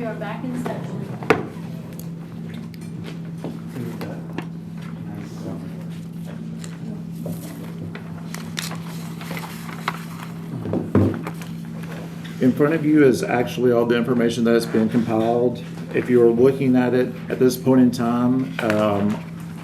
are back in session. In front of you is actually all the information that has been compiled. If you are looking at it at this point in time,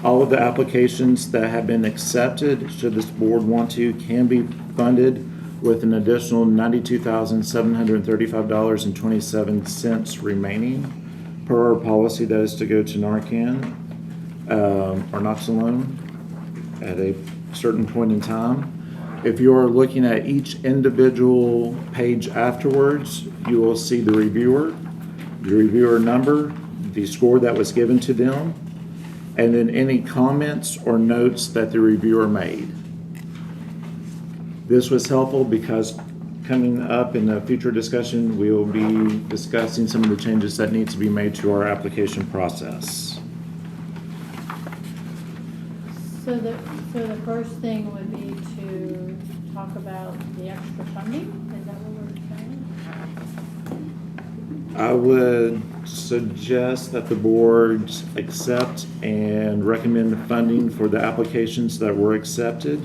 all of the applications that have been accepted, should this board want to, can be funded with an additional $92,735.27 remaining per our policy that is to go to Narcan or Noxalone at a certain point in time. If you are looking at each individual page afterwards, you will see the reviewer number, the score that was given to them, and then any comments or notes that the reviewer made. This was helpful because coming up in a future discussion, we will be discussing some of the changes that need to be made to our application process. So the first thing would be to talk about the extra funding. Is that what we're saying? I would suggest that the board accept and recommend the funding for the applications that were accepted,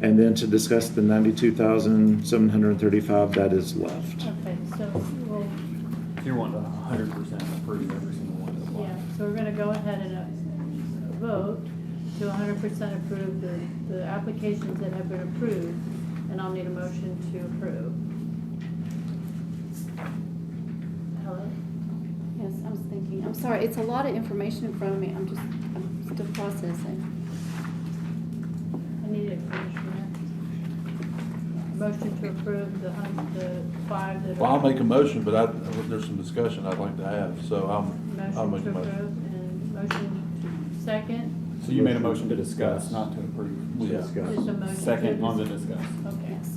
and then to discuss the $92,735 that is left. Okay, so we'll, You want to 100% approve every single one of them. yeah, so we're gonna go ahead and vote to 100% approve the applications that have been approved, and I'll need a motion to approve. Hello? Yes, I was thinking, I'm sorry, it's a lot of information in front of me, I'm still processing. I need it, Commissioner. Motion to approve the 5 that are. Well, I'll make a motion, but there's some discussion I'd like to have, so I'll make Motion a to approve motion. and motion to second. So you made a motion to discuss, not to approve. Yeah. Just a motion to Second on the dis- discuss. Okay. Yes.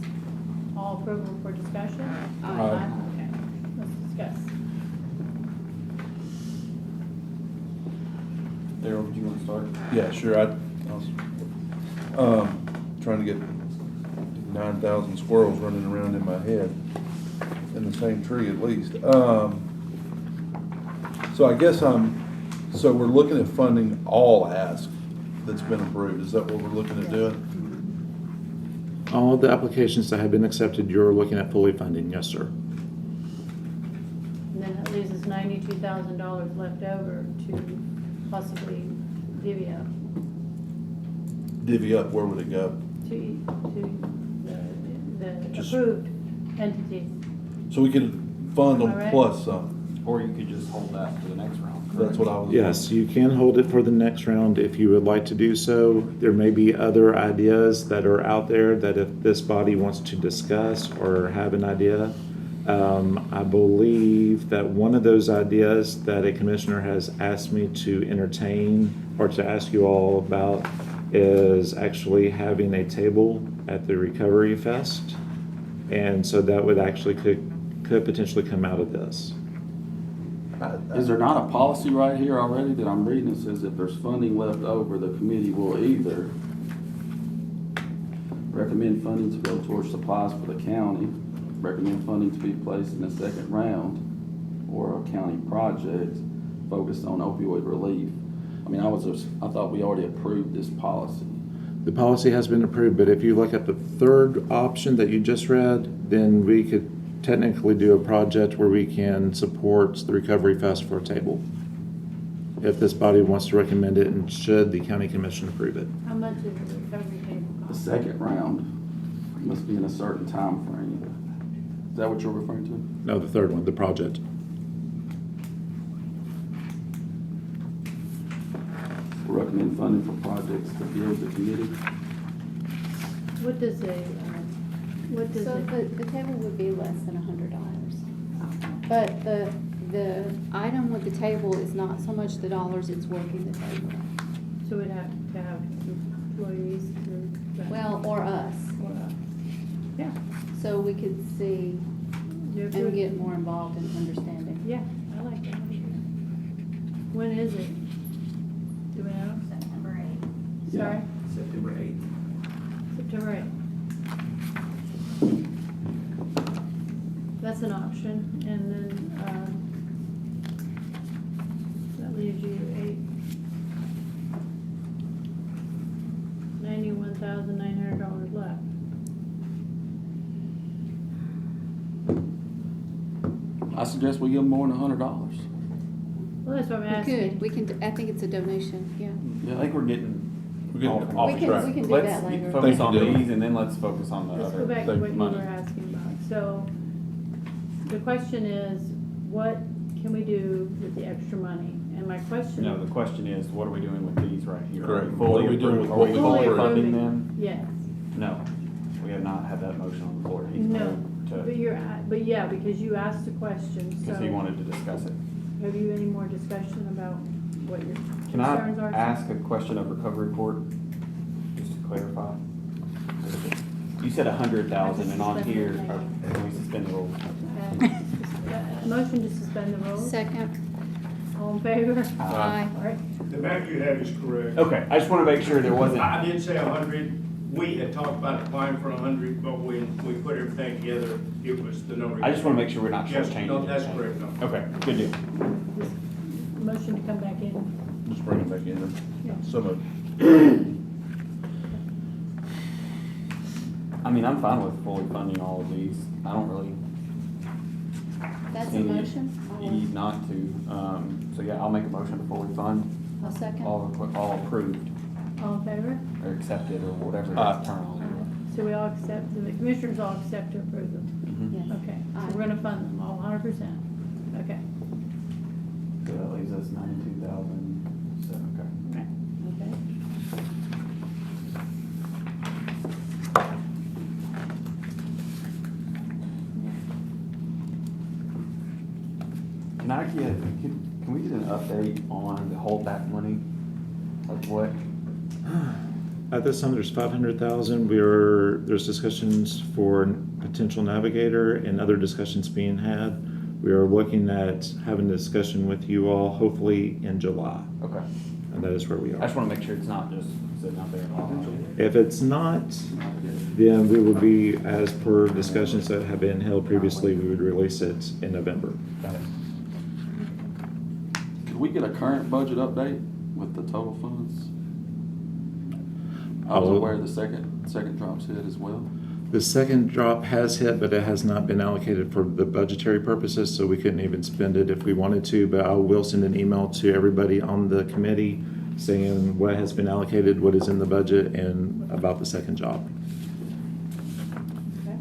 All approval for discussion? Aye. Okay, let's discuss. Darryl, do you want to start? Yeah, sure, I was trying to get 9,000 squirrels running around in my head, in the same tree at least. So I guess so we're looking at funding all ask that's been approved, is that what we're looking at doing? All of the applications that have been accepted, you're looking at fully funding, yes, sir. And then that leaves us $92,000 left over to possibly divvy up Divvy up, where would it go? to the Just- approved entities. So we could fund Am I them right? plus some, Or you could just hold that for the next round. that's what I was. Yes, you can hold it for the next round if you would like to do so. There may be other ideas that are out there that if this body wants to discuss or have an idea. I believe that one of those ideas that a commissioner has asked me to entertain or to ask you all about is actually having a table at the Recovery Fest. And so that would actually could potentially come out of this. Is there not a policy right here already that I'm reading that says if there's funding left over, the committee will either recommend funding to go towards supplies for the county, recommend funding to be placed in the second round, or a county project focused on opioid relief? I mean, I thought we already approved this policy. The policy has been approved, but if you look at the third option that you just read, then we could technically do a project where we can support the Recovery Fest for a table. If this body wants to recommend it and should the county commission approve it. How much is the recovery table The cost? second round must be in a certain time frame. Is that what you're referring to? No, the third one, the project. Recommend funding for projects to build the committee. What does So the table would be less than $100. But the item with the table is not so much the dollars, it's working the table. so we'd have to have employees to. Well, or us. Or us. Yeah. So we could see You and approve? get more involved in understanding. Yeah, I like that. When is it? Do we know? September 8th. Sorry? September 8th. September 8th. That's an option, and then, I suggest we give them more than $100. Well, that's what I'm We asking. could, we can, I think it's a donation, yeah. Yeah, I think we're getting We're getting off off We can- track. we can do Let's that later. focus Thank on you, Dylan. these and then let's focus on the Let's go other back to what you money. were asking about. So, the question is, what can we do with the extra money? And my question. No, the question is, what are we doing with these right here? Correct. Fully What are we doing approved- with Are what we we fully approved? funding them? Yes. No, we have not had that motion on the floor. He's No, moved but to, but yeah, because you asked the question, so. because he wanted to discuss it. Have you any more discussion about what your Can I concerns are? ask a question of recovery report, just to clarify? You said 100,000 and on here, can we suspend the rules? Motion to suspend the rules? Second. All in favor? Aye. All right. The amount you have is correct. Okay, I just want to make sure there wasn't. I did say 100. We had talked about applying for 100, but when we put everything together, it was the number. I just want to make sure we're not Yes, shortchanging. no, that's anything. correct, no. Okay, good deal. This Motion to come back in. Just bring it back in. Yeah. So moved. I mean, I'm fine with fully funding all of these. I don't really That's see a any motion? need not to. So yeah, I'll make a motion to fully fund, I'll second. all approved All in favor? or accepted or whatever Aye. the term. So we all accept, the commissioners all accept to approve them? Yes. Okay, Aye. so we're gonna fund them all 100%. Okay, So that leaves us 92,000. So, okay. okay. Can we get an update on the holdback money? Like what? At this time, there's 500,000. There's discussions for potential navigator and other discussions being had. We are looking at having a discussion with you all, hopefully in July, Okay. and that is where we I just are. want to make sure it's not just sitting out there. If it's not, then we will be, as per discussions that have been held previously, we would release it in November. Got it. Could we get a current budget update with the total funds? I was Oh. aware the second drops hit as well. The second drop has hit, but it has not been allocated for the budgetary purposes, so we couldn't even spend it if we wanted to. But I will send an email to everybody on the committee saying what has been allocated, what is in the budget, and about the second job. Okay.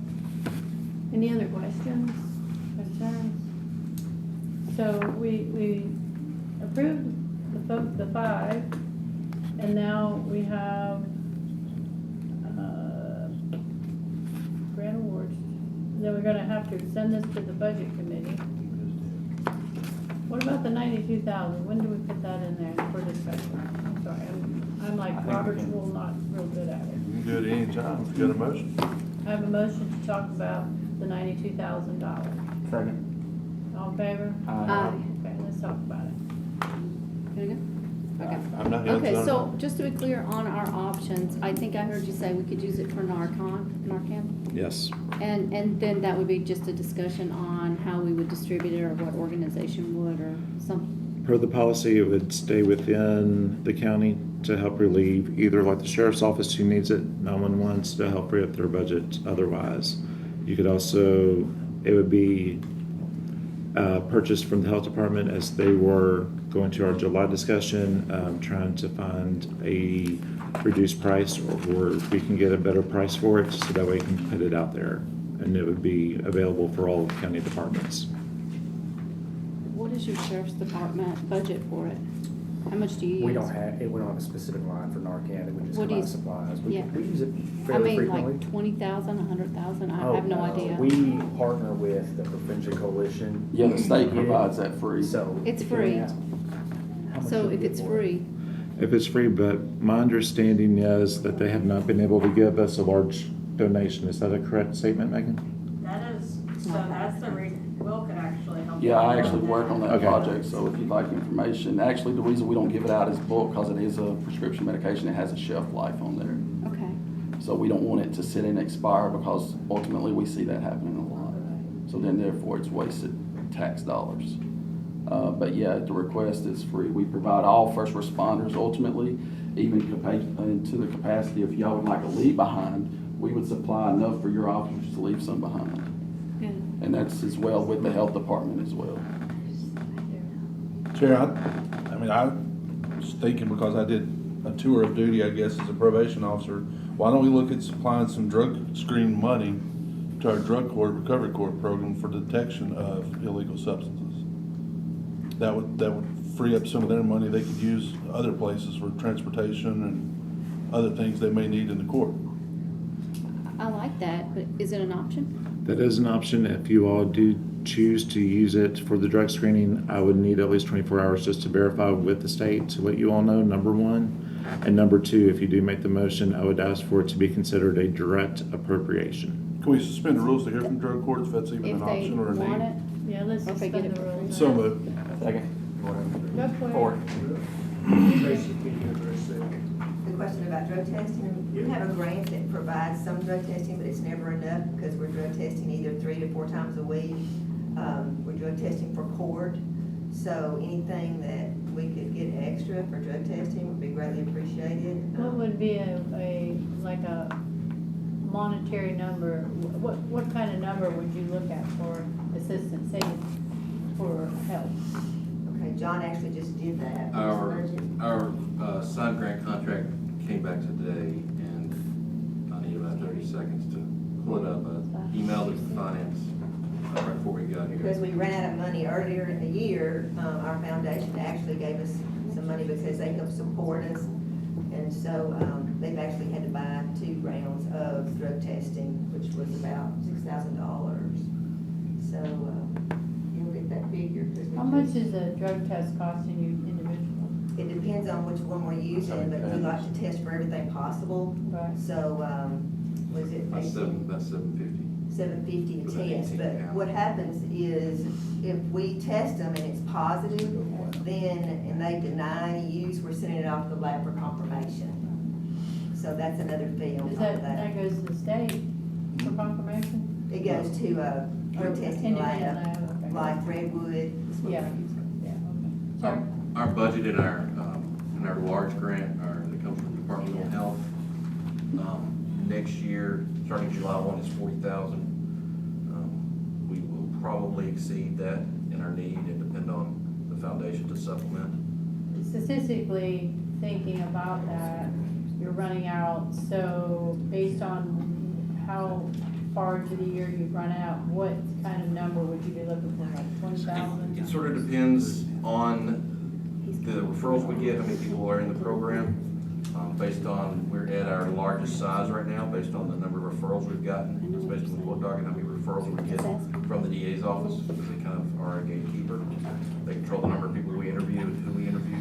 Any other questions, concerns? So we approved the 5, and now we have, grant awards. Then we're gonna have to send this to the budget committee. What about the 92,000? When do we put that in there for discussion? I'm sorry, I'm like I think we Robert's can- rule, not real good at it. You can do it anytime. If you got a motion. I have a motion to talk about the $92,000. Second. All in favor? Aye. Okay, let's talk about it. Gonna go? Okay. I'm not the Okay, only so one. just to be clear on our options, I think I heard you say we could use it for Narcan. Yes. And then that would be just a discussion on how we would distribute it or what organization would or something. Per the policy, it would stay within the county to help relieve either like the sheriff's office who needs it, 911 to help free up their budget otherwise. You could also, it would be purchased from the health department as they were going to our July discussion, trying to find a reduced price or we can get a better price for it so that way we can put it out there and it would be available for all county departments. What is your sheriff's department budget for it? How much do you use? We don't have a specific line for Narcan, we just What do come you- out supplies. yeah. We use it I fairly mean, frequently. like 20,000, 100,000, I Oh, have no idea. We partner with the Prevention Coalition. Yeah, the state Yeah. provides that free. So. It's if you free. ask, how much So do we if get it's for it? free, If it's free, but my understanding is that they have not been able to give us a large donation. Is that a correct statement, Megan? That is, so that's the reason, Will could actually help. Yeah, I you actually with work on that Okay. project, so if you'd like information, actually, the reason we don't give it out is bulk, because it is a prescription medication, it has a shelf life on there. okay. So we don't want it to sit and expire, because ultimately we see that happening a lot. So then therefore it's wasted tax dollars. But yeah, the request is free. We provide all first responders ultimately, even to the capacity if y'all would like a leave behind, we would supply enough for your officers to leave some behind. Yeah. And that's as well with the health department as well. Chair, I was thinking, because I did a tour of duty, I guess, as a probation officer, why don't we look at supplying some drug screen money to our drug court, recovery court program for detection of illegal substances? That would free up some of their money they could use other places for transportation and other things they may need in the court. I like that, but is it an option? That is an option. If you all do choose to use it for the drug screening, I would need at least 24 hours just to verify with the state to let you all know, number one. And number two, if you do make the motion, I would ask for it to be considered a direct appropriation. Can we suspend the rules to hear from drug courts if that's even If an they option or a want need? it, Yeah, let's Or if they get suspend it the for rules. So moved. Second. Go for it. Four. Tracy, can you address that? The question about drug testing, we have a grant that provides some drug testing, but it's never enough because we're drug testing either 3 to 4 times a week. We're drug testing for court, so anything that we could get extra for drug testing would be greatly appreciated. What would be like a monetary number? What kind of number would you look at for assistance, say, for help? Okay, John actually just did that. Our Sun grant contract came back today, and I need about 30 seconds to pull it up. I emailed it to finance right before we got Because here. we ran out of money earlier in the year, our foundation actually gave us some money because they help support us. And so, they've actually had to buy 2 rounds of drug testing, which was about $6,000. So, you'll get that figure. 'Cause we How much just- is a drug test costing you individually? It depends on which one we're using, but we like to test for everything possible. Right. So, was it That's 750. $750 With a an test? 18 But count. what happens is, if we test them and it's positive, then, and they deny any use, we're sending it off to the lab for confirmation. So that's another fee on Is top of that that. goes to the state for confirmation? It goes to a drug testing Independent lab, okay. like Redwood. is what Yeah, we're using. yeah, okay. Sorry. Our budget in our large grant, that comes from the Department of Health, next year, starting July 1, is 40,000. We will probably exceed that in our need and depend on the foundation to supplement. Statistically thinking about that, you're running out, so based on how far into the year you've run out, what kind of number would you be looking for, like 20,000? It sort of depends on the referrals we get, how many people are in the program. Based on, we're at our largest size right now, based on the number of referrals we've gotten. It's based on the court docket, how many referrals we get from the DA's office, because they kind of are a gatekeeper. They control the number of people we interview and who we interview.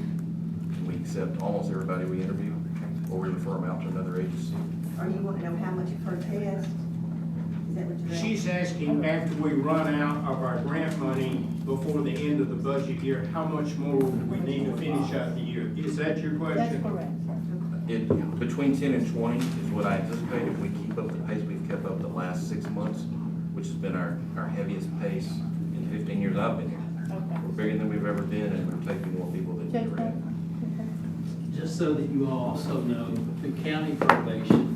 We accept almost everybody we interview, or we refer them out to another agency. Are you wanting to know how much per test? Is that what you're asking? She's asking, after we run out of our grant money before the end of the budget year, how much more would we need to finish out the year? Is that your That's question? correct, sir. Between 10 and 20 is what I anticipate if we keep up the pace we've kept up the last 6 months, which has been our heaviest pace in 15 years I've been here. Okay. We're bigger than we've ever been, and we're taking more people than Judge we've ever White? had. Okay. Just so that you all also know, the county probation,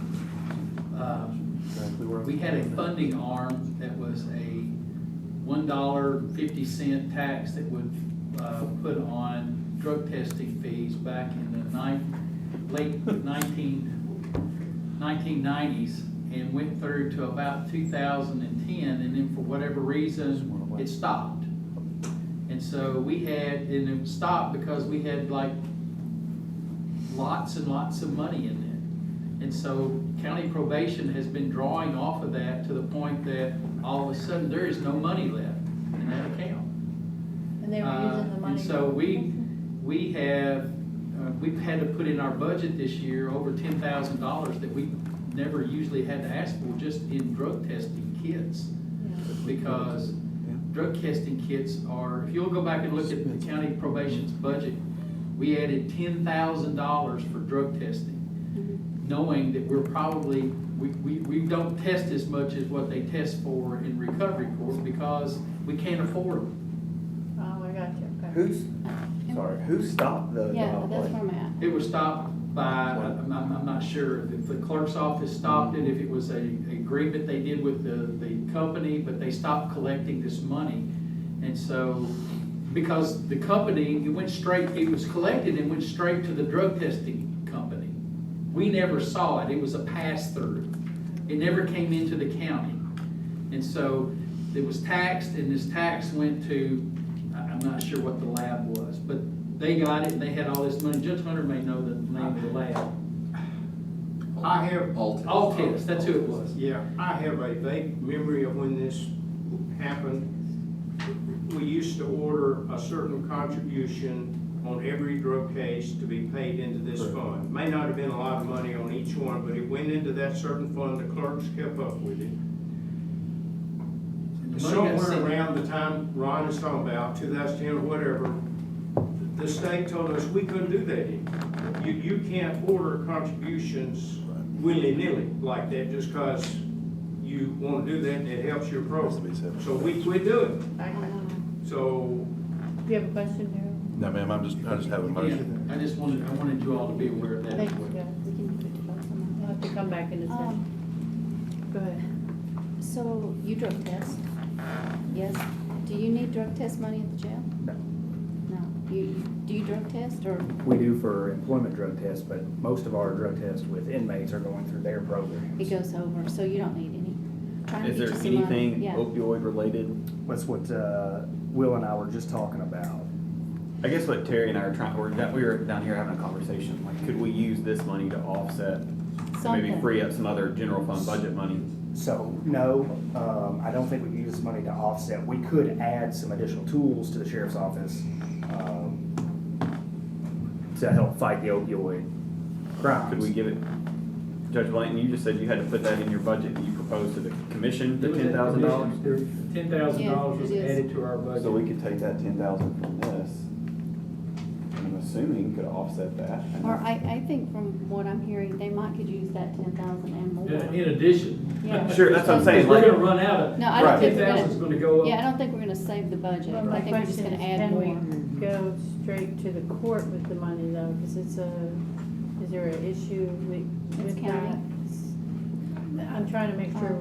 we had a funding arm that was a $1.50 tax that would put on drug testing fees back in the late 1990s and went through to about 2010, and then for whatever reason, it stopped. And so we had, and it stopped because we had like lots and lots of money in it. And so county probation has been drawing off of that to the point that all of a sudden there is no money left in that account. And they were using the money. And so we've had to put in our budget this year over $10,000 that we never usually had to ask for just in drug testing kits. Because drug testing kits are, if you'll go back and look at the county probation's budget, we added $10,000 for drug testing, knowing that we're probably, we don't test as much as what they test for in recovery court because we can't afford them. Oh, I got you, okay. Who stopped the? Yeah, that's where I'm at. It was stopped by, I'm not sure if the clerk's office stopped it, if it was a agreement they did with the company, but they stopped collecting this money. And so, because the company, it was collected and went straight to the drug testing company. We never saw it, it was a pass-through. It never came into the county. And so, it was taxed, and this tax went to, I'm not sure what the lab was, but they got it and they had all this money. Judge Hunter may know the name of the lab. I have. All test, that's who it was. Yeah, I have a vague memory of when this happened. We used to order a certain contribution on every drug case to be paid into this fund. May not have been a lot of money on each one, but it went into that certain fund. The clerks kept up with it. Somewhere around the time Ron is talking about, 2010 or whatever, the state told us we couldn't do that anymore. You can't order contributions willy-nilly like that just because you want to do that and it helps your program. So we quit doing it. So. Do you have a question, Harold? No, ma'am, I just have a motion. Yeah, I wanted you all to be aware of that. Thank you, guys. I'll have to come back in a second. Go ahead. So you drug test? Yes. Do you need drug test money at the jail? No. No. Do you drug test or? We do for employment drug tests, but most of our drug tests with inmates are going through their programs. It goes over, so you don't need any. Trying to Is get there you some money. anything Yeah. opioid related? That's what Will and I were just talking about. I guess what Terry and I are trying, we were down here having a conversation, like, could we use this money to offset, maybe Something. free up some other general fund budget money? So, no, I don't think we can use this money to offset. We could add some additional tools to the sheriff's office to help fight the opioid crimes. Could we give it, Judge Blanton, you just said you had to put that in your budget, and you proposed to the commission, the $10,000? $10,000 was Yeah, it is. added to our budget. So we could take that 10,000 from this, I'm assuming could offset that. Or I think from what I'm hearing, they could use that 10,000 and more. In addition. Yeah. Sure, that's what I'm saying, We're like, gonna run out of. No, I don't think we're 10,000 is gonna, gonna go up. yeah, I don't think we're gonna save the budget. Well, my I think we're just question gonna is, add can more. we go straight to the court with the money though? Because is there an issue with county? that? I'm trying to make sure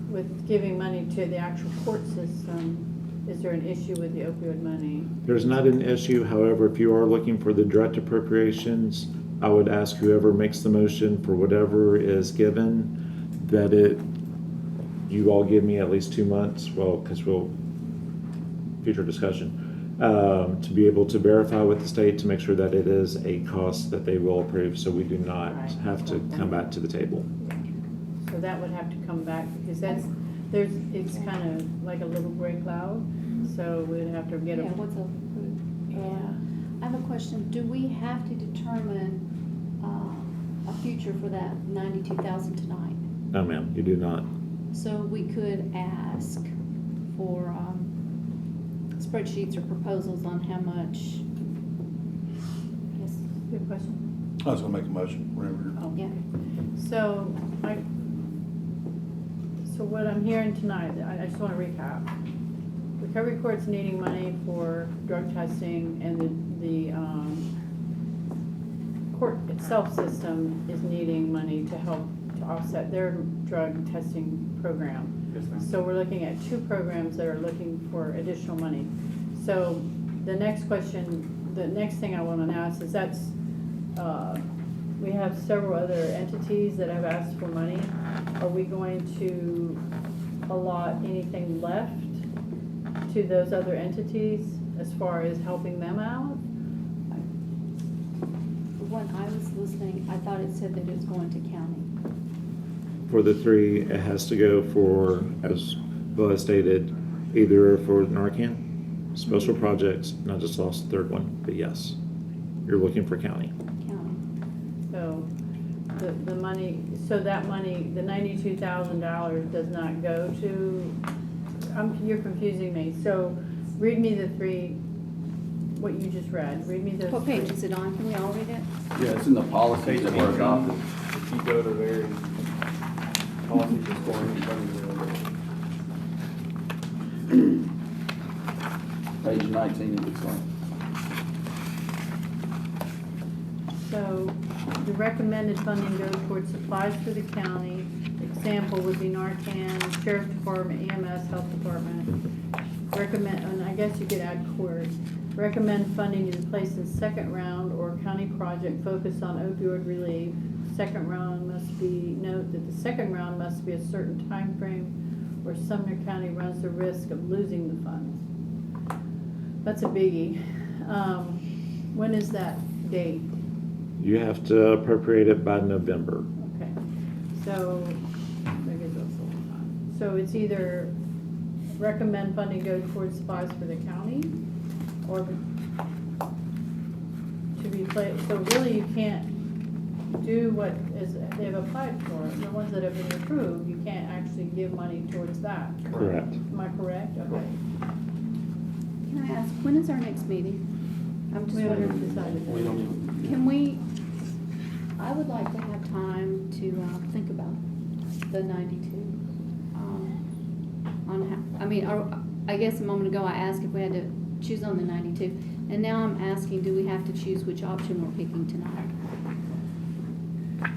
with giving money to the actual court system, is there an issue with the opioid money? There's not an issue, however, if you are looking for the direct appropriations, I would ask whoever makes the motion for whatever is given, that you all give me at least 2 months, well, because future discussion, to be able to verify with the state to make sure that it is a cost that they will approve, so we do not Right. have to come back to the table. So that would have to come back because it's kind of like a little gray cloud. So we'd have to get Yeah, a. what's a, Yeah. I have a question. Do we have to determine, a future for that 92,000 tonight? No, ma'am, you do not. So we could ask for, spreadsheets or proposals on how much? Yes, Good question. I was gonna make a motion, whenever. Oh. yeah. So so what I'm hearing tonight, I just want to recap. Recovery Court's needing money for drug testing, and the court itself system is needing money to help to offset their drug testing program. Yes, ma'am. So we're looking at 2 programs that are looking for additional money. So the next thing I want to ask is we have several other entities that have asked for money. Are we going to allot anything left to those other entities as far as helping them out? When I was listening, I thought it said that it was going to county. For the 3, it has to go for, as Bella stated, either for Narcan, special projects, and I just lost the 3rd one, but yes, you're looking for county. County. So the money, so that money, the $92,000 does not go to, you're confusing me. So read me the 3, what you just read. Read me those. What page 3. is it on? Can we all read it? Yeah, it's in the policies that were adopted. If you go to their policy, just going in front of Page 19, it looks like. So the recommended funding goes towards supplies for the county. Example would be Narcan, Sheriff Department, EMS, Health Department. Recommend, and I guess you could add court. Recommend funding to be placed in second round or county project focused on opioid relief. Second round must be, note that the second round must be a certain time frame where Sumner County runs the risk of losing the funds. That's a biggie. When is that date? You have to appropriate it by November. Okay, so, I guess that's a long time. So it's either recommend funding go towards supplies for the county, or to be placed, so really you can't do what is, they've applied for, the ones that have been approved, you can't actually give money towards that. Correct. Am I correct? Okay. Can I ask, when is our next meeting? I'm just We haven't wondering. decided that. We don't even. Can we, I would like to have time to think about the 92. On how, I mean, I guess a moment ago I asked if we had to choose on the 92. And now I'm asking, do we have to choose which option we're picking tonight?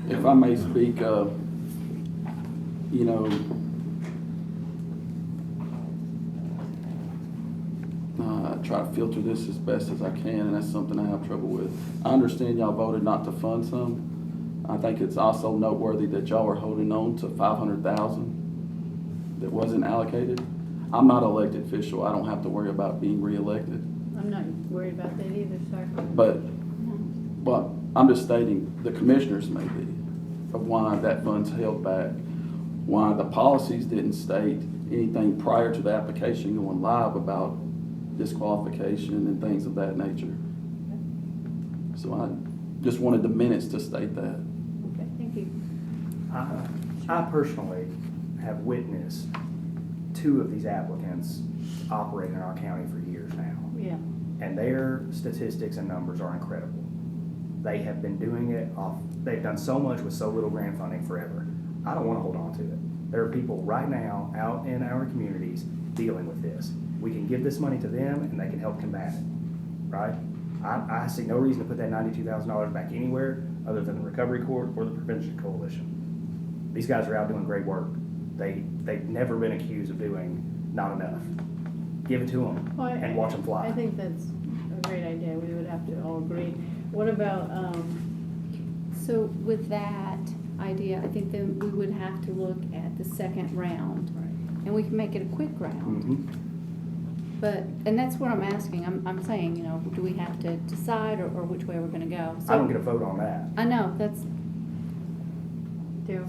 If I may speak, you know, I try to filter this as best as I can, and that's something I have trouble with. I understand y'all voted not to fund some. I think it's also noteworthy that y'all are holding on to $500,000 that wasn't allocated. I'm not an elected official. I don't have to worry about being reelected. I'm not worried about that either, sir. But I'm just stating, the commissioners may be, of why that fund's held back, why the policies didn't state anything prior to the application going live about disqualification and things of that nature. So I just wanted the minutes to state that. Okay, thank you. I personally have witnessed 2 of these applicants operate in our county for years now. Yeah. And their statistics and numbers are incredible. They have been doing it they've done so much with so little grant funding forever. I don't want to hold on to it. There are people right now out in our communities dealing with this. We can give this money to them and they can help combat it, right? I see no reason to put that $92,000 back anywhere other than the Recovery Court or the Prevention Coalition. These guys are out doing great work. They've never been accused of doing not enough. Give it to them and watch them fly. I think that's a great idea. We would have to all agree. What about, So with that idea, I think then we would have to look at the second round. Right. And we can make it a quick round. Mhm. But, and that's what I'm asking. I'm saying, you know, do we have to decide or which way we're gonna go? I don't get a vote on that. I know, that's, Daryl?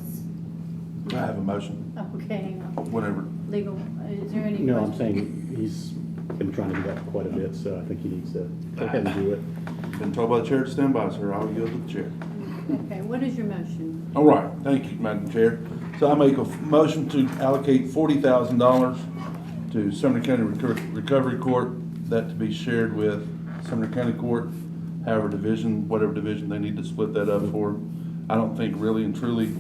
I have a motion, Okay, hang on. whatever. Legal, is there any? No, I'm questions? saying he's been trying to do that for quite a bit, so I think he needs to go ahead and do it. Been told by the chair to stand by, sir. I'll yield to the chair. Okay, what is your motion? All right, thank you, Madam Chair. So I make a motion to allocate $40,000 to Sumner County Recovery Court, that to be shared with Sumner County Court, however division, whatever division they need to split that up for. I don't think really and truly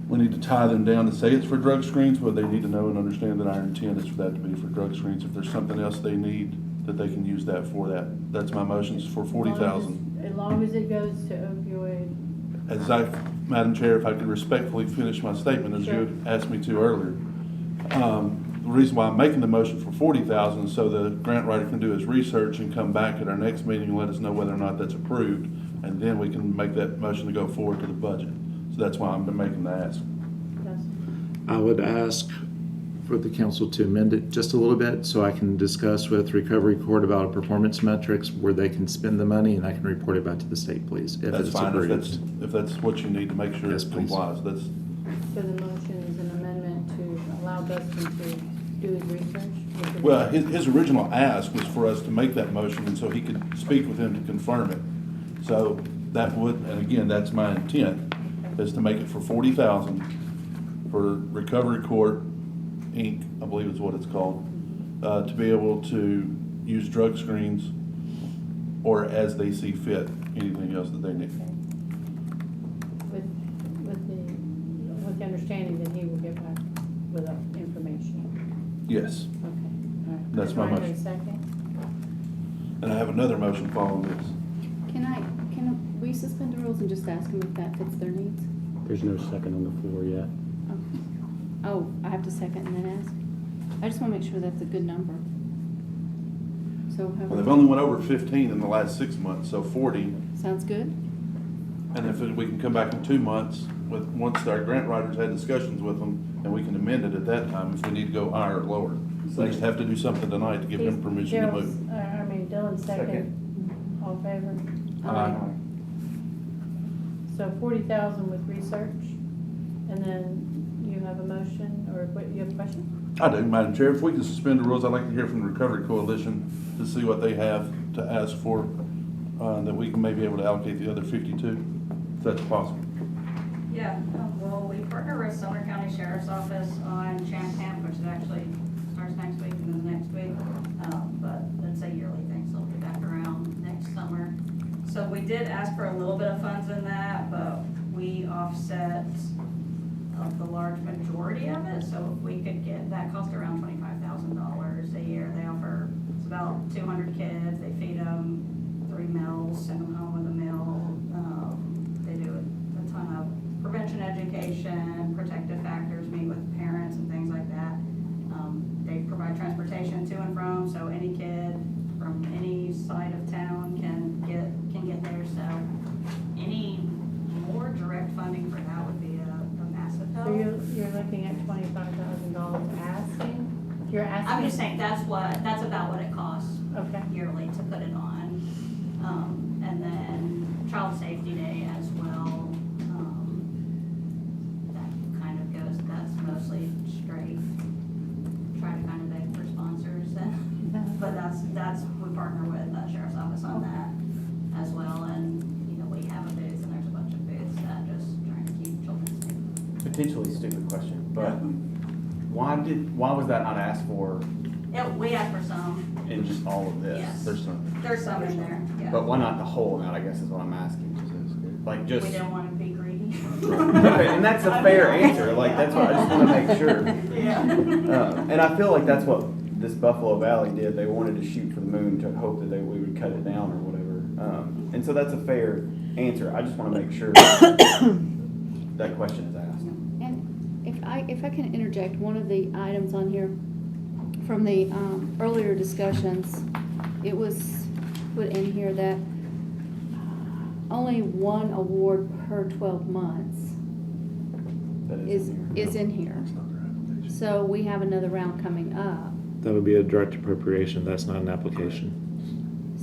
we need to tie them down to say it's for drug screens, but they need to know and understand that our intent is for that to be for drug screens. If there's something else they need, that they can use that for that. That's my motions for $40,000. As long as it goes to opioid. Madam Chair, if I could respectfully finish my statement, as you had asked me to earlier. The reason why I'm making the motion for $40,000 is so the grant writer can do his research and come back at our next meeting and let us know whether or not that's approved, and then we can make that motion to go forward to the budget. So that's why I've been making the ask. Yes. I would ask for the council to amend it just a little bit so I can discuss with Recovery Court about a performance metrics where they can spend the money and I can report it back to the state, please, if That's it's fine, approved. if that's what you need to make sure Yes, it please. complies. That's, So the motion is an amendment to allow Dustin to do his research? well, his original ask was for us to make that motion and so he could speak with him to confirm it. So that would, and again, that's my intent, is to make it for $40,000 for Recovery Court, Inc., I believe is what it's called, to be able to use drug screens or as they see fit, anything else that they need. With the understanding that he will get back with the information. Yes, Okay, all right. That's my Do I hear a motion. second? and I have another motion following this. can you suspend the rules and just ask them if that fits their needs? There's no second on the floor yet. Oh, I have to second and then ask? I just wanna make sure that's a good number. So, Well, they've only went over 15 in the last 6 months, so 40. sounds good? And if we can come back in 2 months with, once our grant writers had discussions with them, and we can amend it at that time if we need to go higher or lower. We just have to do something tonight to give them permission to move. Dylan's second. All in favor? Aye. So 40,000 with research, and then you have a motion, or what, you have a question? I do, Madam Chair. If we can suspend the rules, I'd like to hear from the Recovery Coalition to see what they have to ask for, that we can maybe able to allocate the other 52, if that's possible. Yeah, well, we partner with Sumner County Sheriff's Office on Champ Camp, which is actually starts next week and then the next week. But it's a yearly thing, so it'll be back around next summer. So we did ask for a little bit of funds in that, but we offset the large majority of it. So if we could get, that cost around $25,000 a year. They offer, it's about 200 kids. They feed them 3 meals, send them home with a meal. They do a ton of prevention education, protective factors, meet with parents and things like that. They provide transportation to and from, so any kid from any side of town can get there. So any more direct funding for that would be a massive help. So you're looking at $25,000 asking? You're asking? I'm just saying, that's about what it costs Okay. yearly to put it on. And then Child Safety Day as well. That kind of goes, that's mostly straight. Try to kind of beg for sponsors, but that's, we partner with the Sheriff's Office on that as well. And, you know, we have a booth and there's a bunch of booths that just trying to keep children safe. Potentially stupid question, but why was that not asked for We asked for some, in just all of this? Yes. There's some. there's some in there, yeah. But why not the whole amount, I guess is what I'm asking. Like We just, didn't want to be greedy. okay, and that's a fair answer, like that's what I just wanna make sure. Yeah. And I feel like that's what this Buffalo Valley did. They wanted to shoot for the moon to hope that we would cut it down or whatever. And so that's a fair answer. I just want to make sure that question is asked. And if I can interject, one of the items on here from the earlier discussions, it was put in here that only one award per 12 months That is in here. So we have another round coming up. That would be a direct appropriation, that's not an application.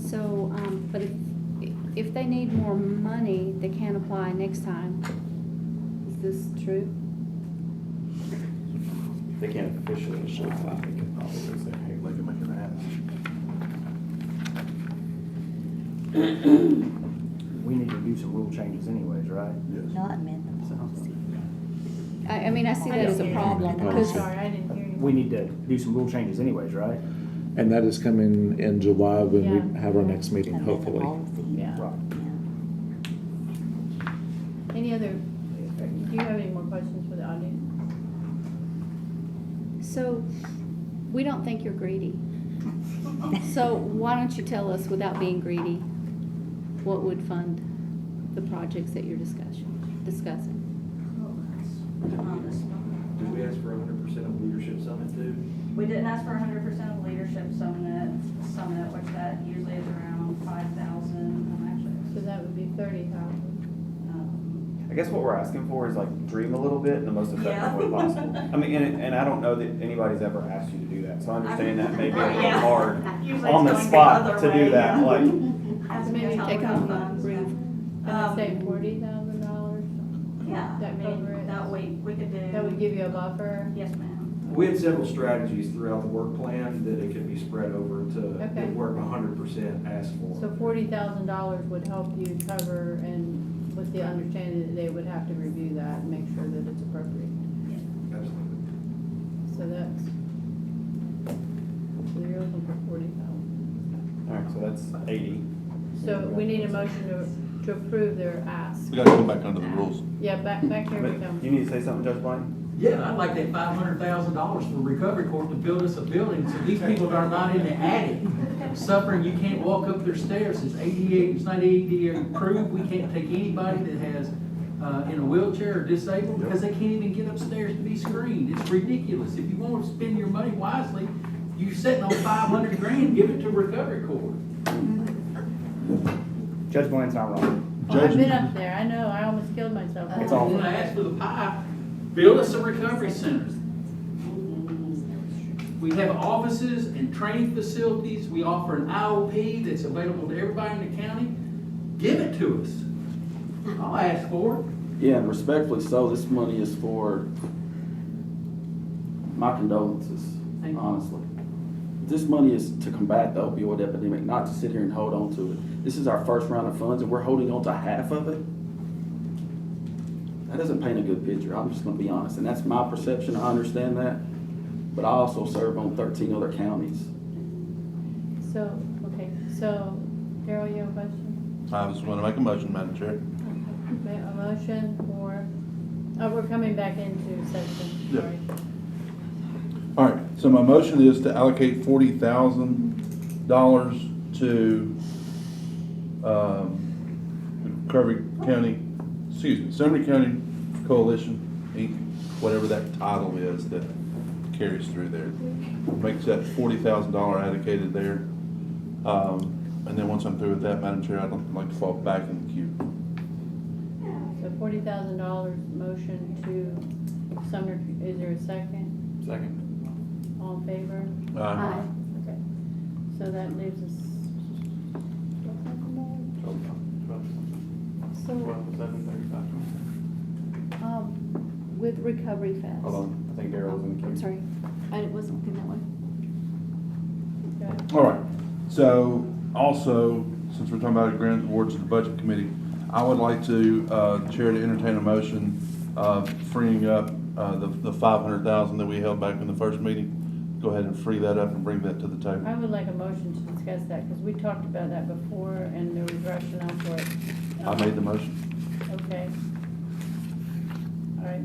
So, but if they need more money, they can apply next time. Is this true? They can't officially apply. They can probably say, hey, look at making that. We need to do some rule changes anyways, right? Yes. Not amend the policy. I mean, I see that as a problem I'm because sorry, I didn't hear you. We need to do some rule changes anyways, right? And that is coming in July when Yeah. we have our next meeting, Amend the hopefully. policy. Yeah. Right. Any other, do you have any more questions for the audience? So, we don't think you're greedy. So why don't you tell us, without being greedy, what would fund the projects that you're discussing? On this one. Did we ask for 100% of Leadership Summit too? We didn't ask for 100% of Leadership Summit, which that usually is around 5,000, actually. So that would be 30,000. I guess what we're asking for is like dream a little bit in the most effective Yeah. way possible. I mean, and I don't know that anybody's ever asked you to do that, so I understand that may be a little Yeah. hard Usually on it's the going spot other to way, do that, yeah. like. Has to be Maybe a take telephone on the funds, roof. Can I say $40,000? Yeah, I That mean, cover it? that we could do. That would give you a buffer? Yes, ma'am. We had several strategies throughout the work plan that it could be spread over to, Okay. that weren't 100% asked for. So $40,000 would help you cover, and with the understanding that they would have to review that and make sure that it's appropriate. Absolutely. So that's, so you're looking for 40,000. All right, so that's 80. So we need a motion to approve their ask. We gotta come back under the rules. Yeah, back here we But come. you need to say something, Judge Blaine? Yeah, I'd like that $500,000 for Recovery Court to build us a building so these people are not in the attic suffering, you can't walk up their stairs, it's not ADA approved, we can't take anybody that has, in a wheelchair or disabled, because they can't even get upstairs to be screened. It's ridiculous. If you want to spend your money wisely, you sitting on 500 grand, give it to recovery court. Judge Blaine's not wrong. Oh, I've been up there, I know, I almost killed myself. It's all- When I asked for the pie, build us a recovery center. We have offices and training facilities. We offer an IOP that's available to everybody in the county. Give it to us. I'll ask for it. Yeah, and respectfully so, this money is for, my condolences, Thank you. honestly. This money is to combat the opioid epidemic, not to sit here and hold on to it. This is our first round of funds and we're holding on to half of it. That doesn't paint a good picture, I'm just gonna be honest, and that's my perception, I understand that. But I also serve on 13 other counties. So, okay, so, Daryl, you have a question? I just want to make a motion, Madam Chair. A motion for, oh, we're coming back into session, Yeah. sorry. All right, so my motion is to allocate $40,000 to, Sumner County Coalition, Inc., whatever that title is that carries through there. Makes that $40,000 allocated there. And then once I'm through with that, Madam Chair, I'd like to fall back in the queue. So $40,000 motion to Sumner, is there a second? Second. All in favor? Aye. Okay, so that leaves us. So, with Recovery Fest. Hold on, I think Darryl was in the queue. I'm sorry, I wasn't looking that way. Okay. All right, so also, since we're talking about a grant awards to the Budget Committee, I would like to, Chair, to entertain a motion freeing up the $500,000 that we held back in the first meeting. Go ahead and free that up and bring that to the table. I would like a motion to discuss that, because we talked about that before, and there was rationale for it. I made the motion. Okay. All right,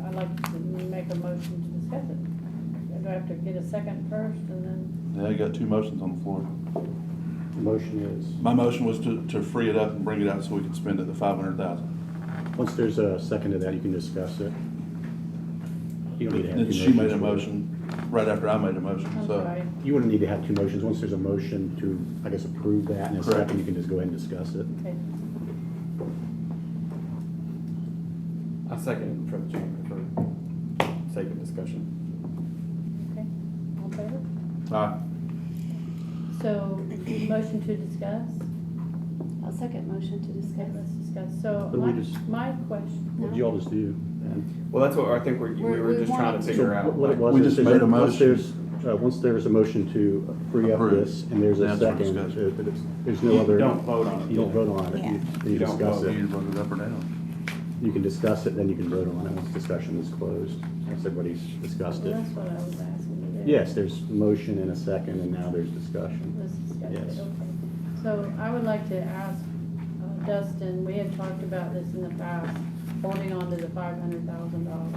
I'd like to make a motion to discuss it. Do I have to get a second first, and then? Now you got two motions on the floor. The motion is, My motion was to free it up and bring it out so we can spend it, the $500,000. once there's a second to that, you can discuss it. You don't need to have two motions. She made a motion right after I made a motion, I'm so. sorry. You wouldn't need to have two motions. Once there's a motion to, I guess, approve that, and a Correct. second, you can just go ahead and discuss it. Okay. I second for the chamber for sake of discussion. Okay, all in favor? Aye. So, motion to discuss? A second motion to Okay, discuss. let's discuss. So, What do we just- my question. What did you all just do? Well, that's what I think we were just trying to wanted figure out. What it was We is just is made that a motion. once there's a motion to free up Approve. this, and there's Now a it's for second, discussion. there's no other. You don't vote on it. You don't vote on it. You You don't discuss vote. it. You vote it up or down. You can discuss it, then you can vote on it once discussion is closed. Once everybody's discussed Well, it. that's what I was asking you to do. Yes, there's motion and a second, and now there's discussion. Let's discuss it, Yes. okay. So I would like to ask Dustin, we had talked about this in the past, holding on to the $500,000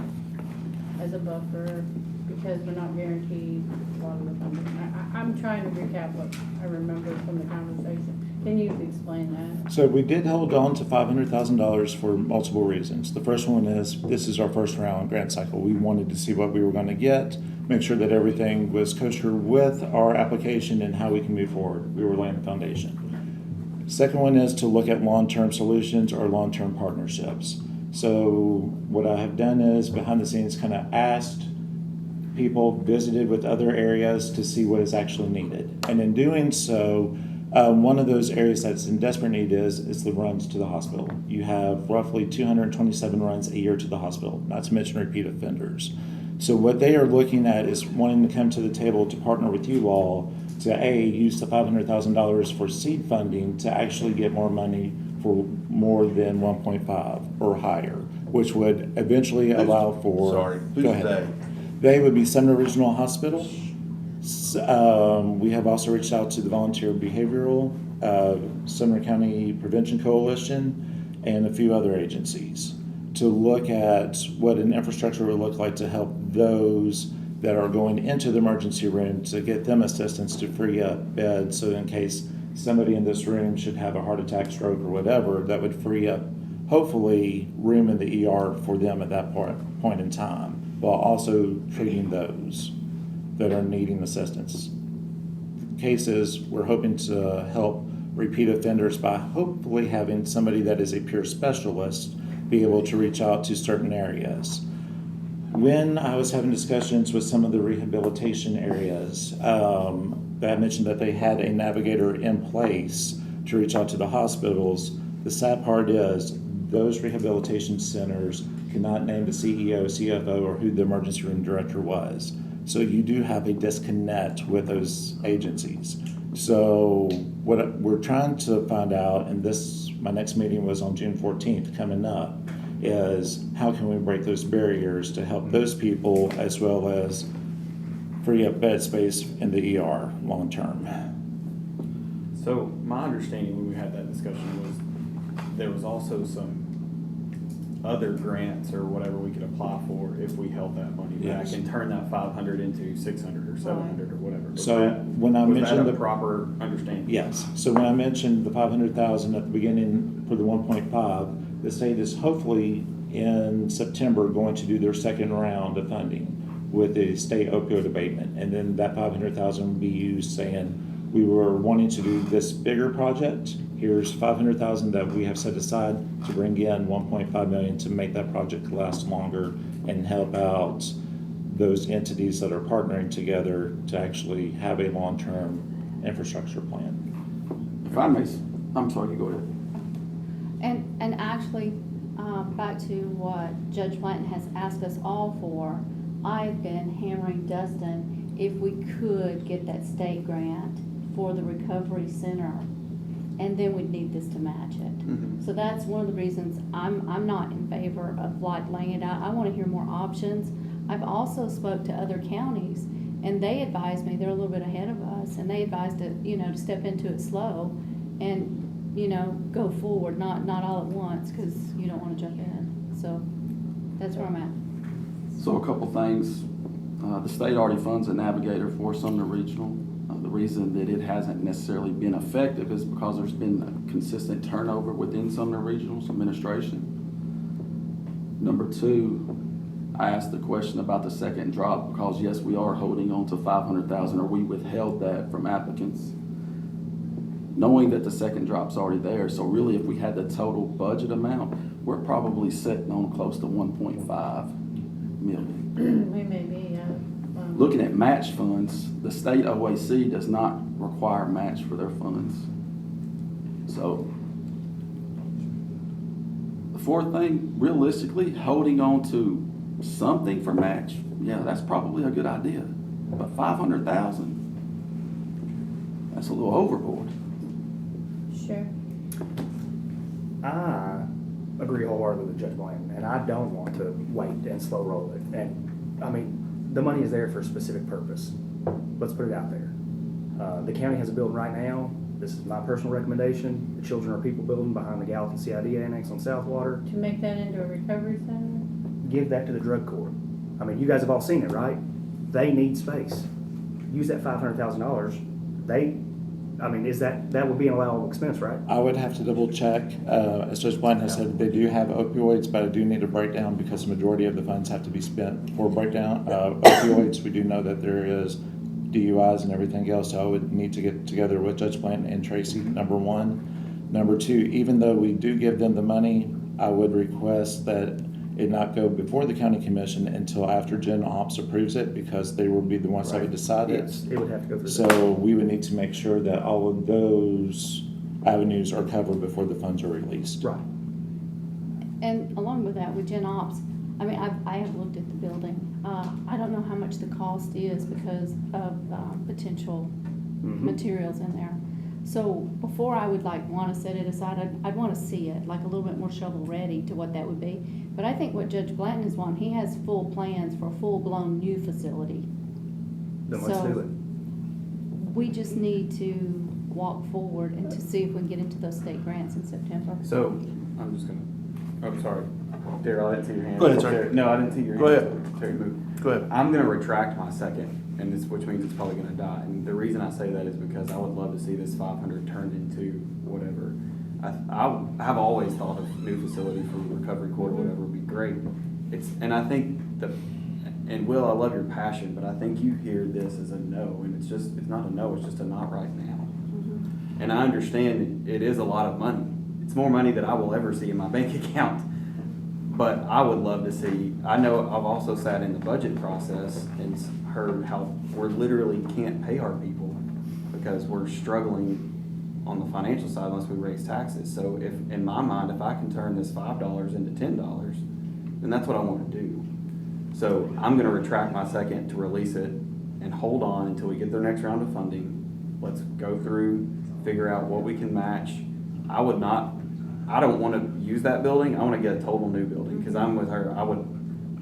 as a buffer, because we're not guaranteed a lot of the funding. I'm trying to recap what I remember from the conversation. Can you explain that? So we did hold on to $500,000 for multiple reasons. The first one is, this is our first round grant cycle. We wanted to see what we were going to get, make sure that everything was kosher with our application and how we can move forward. We were laying the foundation. Second one is to look at long-term solutions or long-term partnerships. So what I have done is, behind the scenes, kind of asked people, visited with other areas to see what is actually needed. And in doing so, one of those areas that's in desperate need is the runs to the hospital. You have roughly 227 runs a year to the hospital, not to mention repeat offenders. So what they are looking at is wanting to come to the table to partner with you all to use the $500,000 for seed funding to actually get more money for more than 1.5 or higher, which would eventually allow for. Sorry, who's Go ahead. they? They would be Sumner Regional Hospital. We have also reached out to the Volunteer Behavioral, Sumner County Prevention Coalition, and a few other agencies to look at what an infrastructure would look like to help those that are going into the emergency room to get them assistance to free up beds. So in case somebody in this room should have a heart attack, stroke, or whatever, that would free up, hopefully, room in the ER for them at that point in time, while also treating those that are needing assistance. Cases, we're hoping to help repeat offenders by hopefully having somebody that is a peer specialist be able to reach out to certain areas. When I was having discussions with some of the rehabilitation areas, I mentioned that they had a navigator in place to reach out to the hospitals. The sad part is those rehabilitation centers cannot name the CEO, CFO, or who the emergency room director was. So you do have a disconnect with those agencies. So what we're trying to find out, and my next meeting was on June 14th coming up, is how can we break those barriers to help those people as well as free up bed space in the ER long term. So my understanding when we had that discussion was there was also some other grants or whatever we could apply for if we held that money back Yes. and turn that 500 into 600 or 700 or whatever. When I mentioned the proper understanding? Yes. So when I mentioned the 500,000 at the beginning for the 1.5, the state is hopefully in September going to do their second round of funding with the state opioid abatement, and then that 500,000 will be used saying we were wanting to do this bigger project. Here's 500,000 that we have set aside to bring in 1.5 million to make that project last longer and help out those entities that are partnering together to actually have a long-term infrastructure plan. If I may, I'm sorry, you go ahead. And actually, back to what Judge Blanton has asked us all for, I've been hammering Dustin if we could get that state grant for the recovery center, and then we'd need this to match it. Mm-hmm. So that's one of the reasons I'm not in favor of like laying it out. I want to hear more options. I've also spoke to other counties, and they advised me they're a little bit ahead of us, and they advised to to step into it slow, and go forward, not all at once, because you don't want to jump in. So that's where I'm at. So a couple things. The state already funds a navigator for Sumner Regional. The reason that it hasn't necessarily been effective is because there's been a consistent turnover within Sumner Regional's administration. Number two, I asked the question about the second drop because yes, we are holding on to 500,000, or we withheld that from applicants, knowing that the second drop's already there. So really, if we had the total budget amount, we're probably sitting on close to 1.5 million. We may be, Looking at match funds, the state OAC does not require match for their funds. So the fourth thing, realistically, holding on to something for match, yeah, that's probably a good idea. But 500,000, that's a little overboard. Sure. I agree wholeheartedly with Judge Blanton, and I don't want to wait and slow roll it. And, I mean, the money is there for a specific purpose. Let's put it out there. The county has a building right now. This is my personal recommendation. The Children Are People building behind the Gallatin CID Annex on Southwater. To make that into a recovery center? Give that to the drug court. I mean, you guys have all seen it, right? They need space. Use that $500,000. That would be an allowable expense, right? I would have to double check. As Judge Blanton has said, they do have opioids, but I do need a breakdown because the majority of the funds have to be spent for breakdown. Opioids, we do know that there is DUIs and everything else, so I would need to get together with Judge Blanton and Tracy, number one. Number two, even though we do give them the money, I would request that it not go before the county commission until after Gen Ops approves it, because they will be the ones that would decide it. Yes, it would have to go through. So we would need to make sure that all of those avenues are covered before the funds are released. Right. And along with that, with Gen Ops, I mean, I have looked at the building. I don't know how much the cost is because of potential materials in there. So before I would want to set it aside, I'd want to see it, like a little bit more shovel ready to what that would be. But I think what Judge Blanton is wanting, he has full plans for a full-blown new facility. Then let's do it. We just need to walk forward and to see if we can get into those state grants in September. So, I'm just gonna, oh, sorry. Daryl, I didn't see your hand. Go ahead, sir. No, I didn't see your hand. Go ahead. Terry, move. Go ahead. I'm gonna retract my second, and this, which means it's probably gonna die. And the reason I say that is because I would love to see this 500 turned into whatever. I've always thought a new facility for recovery court or whatever would be great. And I think and Will, I love your passion, but I think you hear this as a no, and it's not a no, it's just a not right now. And I understand it is a lot of money. It's more money than I will ever see in my bank account. But I would love to see, I know I've also sat in the budget process and heard how we literally can't pay our people because we're struggling on the financial side unless we raise taxes. So if, in my mind, if I can turn this $5 into $10, then that's what I want to do. So I'm gonna retract my second to release it and hold on until we get their next round of funding. Let's go through, figure out what we can match. I don't want to use that building. I want to get a total new building because I'm with her.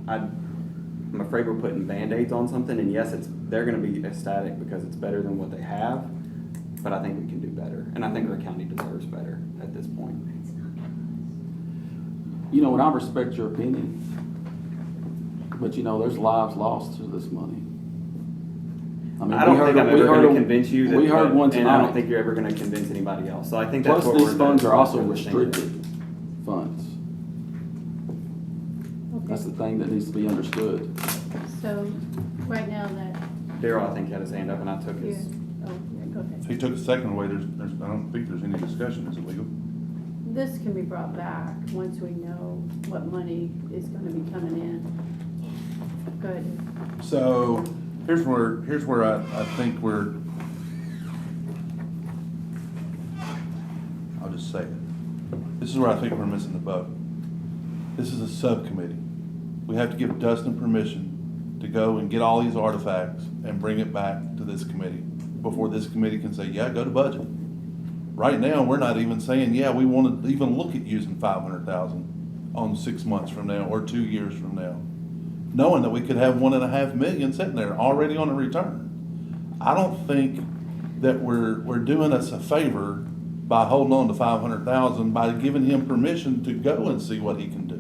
I'm afraid we're putting Band-Aids on something, and yes, they're going to be ecstatic because it's better than what they have, but I think we can do better, and I think our county deserves better at this point. You know, and I respect your opinion, but you know, there's lives lost to this money. mean, I don't think I'm ever going to convince you that, we heard one and I don't tonight. think you're ever going to convince anybody else. So I think Plus, that's what these we're funds gonna are also understand. restricted funds. That's the thing that needs to be understood. So, right now that, Daryl, I think, had his hand up, and I took his. oh, yeah, go ahead. If he took a second away, I don't think there's any discussion, is it legal? This can be brought back once we know what money is gonna be coming in. Go ahead. So, here's where I think I'll just say it. This is where I think we're missing the boat. This is a subcommittee. We have to give Dustin permission to go and get all these artifacts and bring it back to this committee before this committee can say, yeah, go to budget. Right now, we're not even saying, yeah, we want to even look at using 500,000 on 6 months from now or 2 years from now, knowing that we could have 1.5 million sitting there already on a return. I don't think that we're doing us a favor by holding on to 500,000 by giving him permission to go and see what he can do,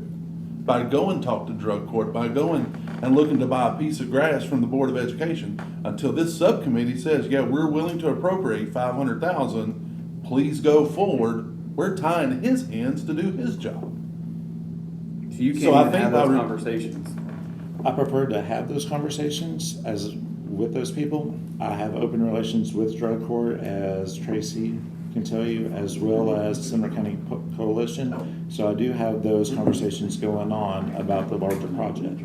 by going and talk to drug court, by going and looking to buy a piece of grass from the Board of Education until this subcommittee says, yeah, we're willing to appropriate 500,000. Please go forward. We're tying his hands to do his job. So you can't So I even think have by those re- conversations. I prefer to have those conversations with those people. I have open relations with drug court, as Tracy can tell you, as well as Sumner County Coalition. So I do have those conversations going on about the larger project,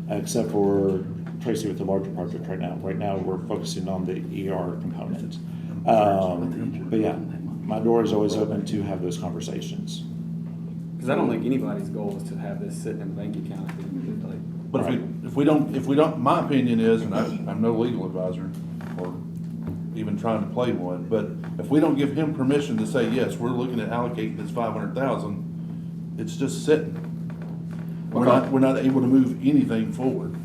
except for Tracy with the larger project right now. Right now, we're focusing on the ER component. But yeah, my door is always open to have those conversations. Because I don't think anybody's goal is to have this sit in the bank account at the end of the day. But if we don't, my opinion is, and I'm no legal advisor or even trying to play one, but if we don't give him permission to say, yes, we're looking at allocating this 500,000, it's just sitting. We're not able to move anything forward.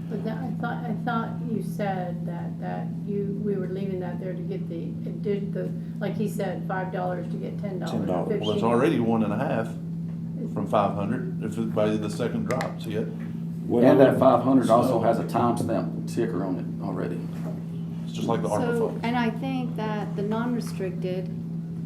But that, I thought you said that we were leaving that there to get the, like he said, $5 to get $10. $10. Well, it's already 1.5 from 500, if it's by the second drop, see it? And that 500 also has a timestamp ticker on it already. It's just like the ARPA So, fund. and I think that the non-restricted,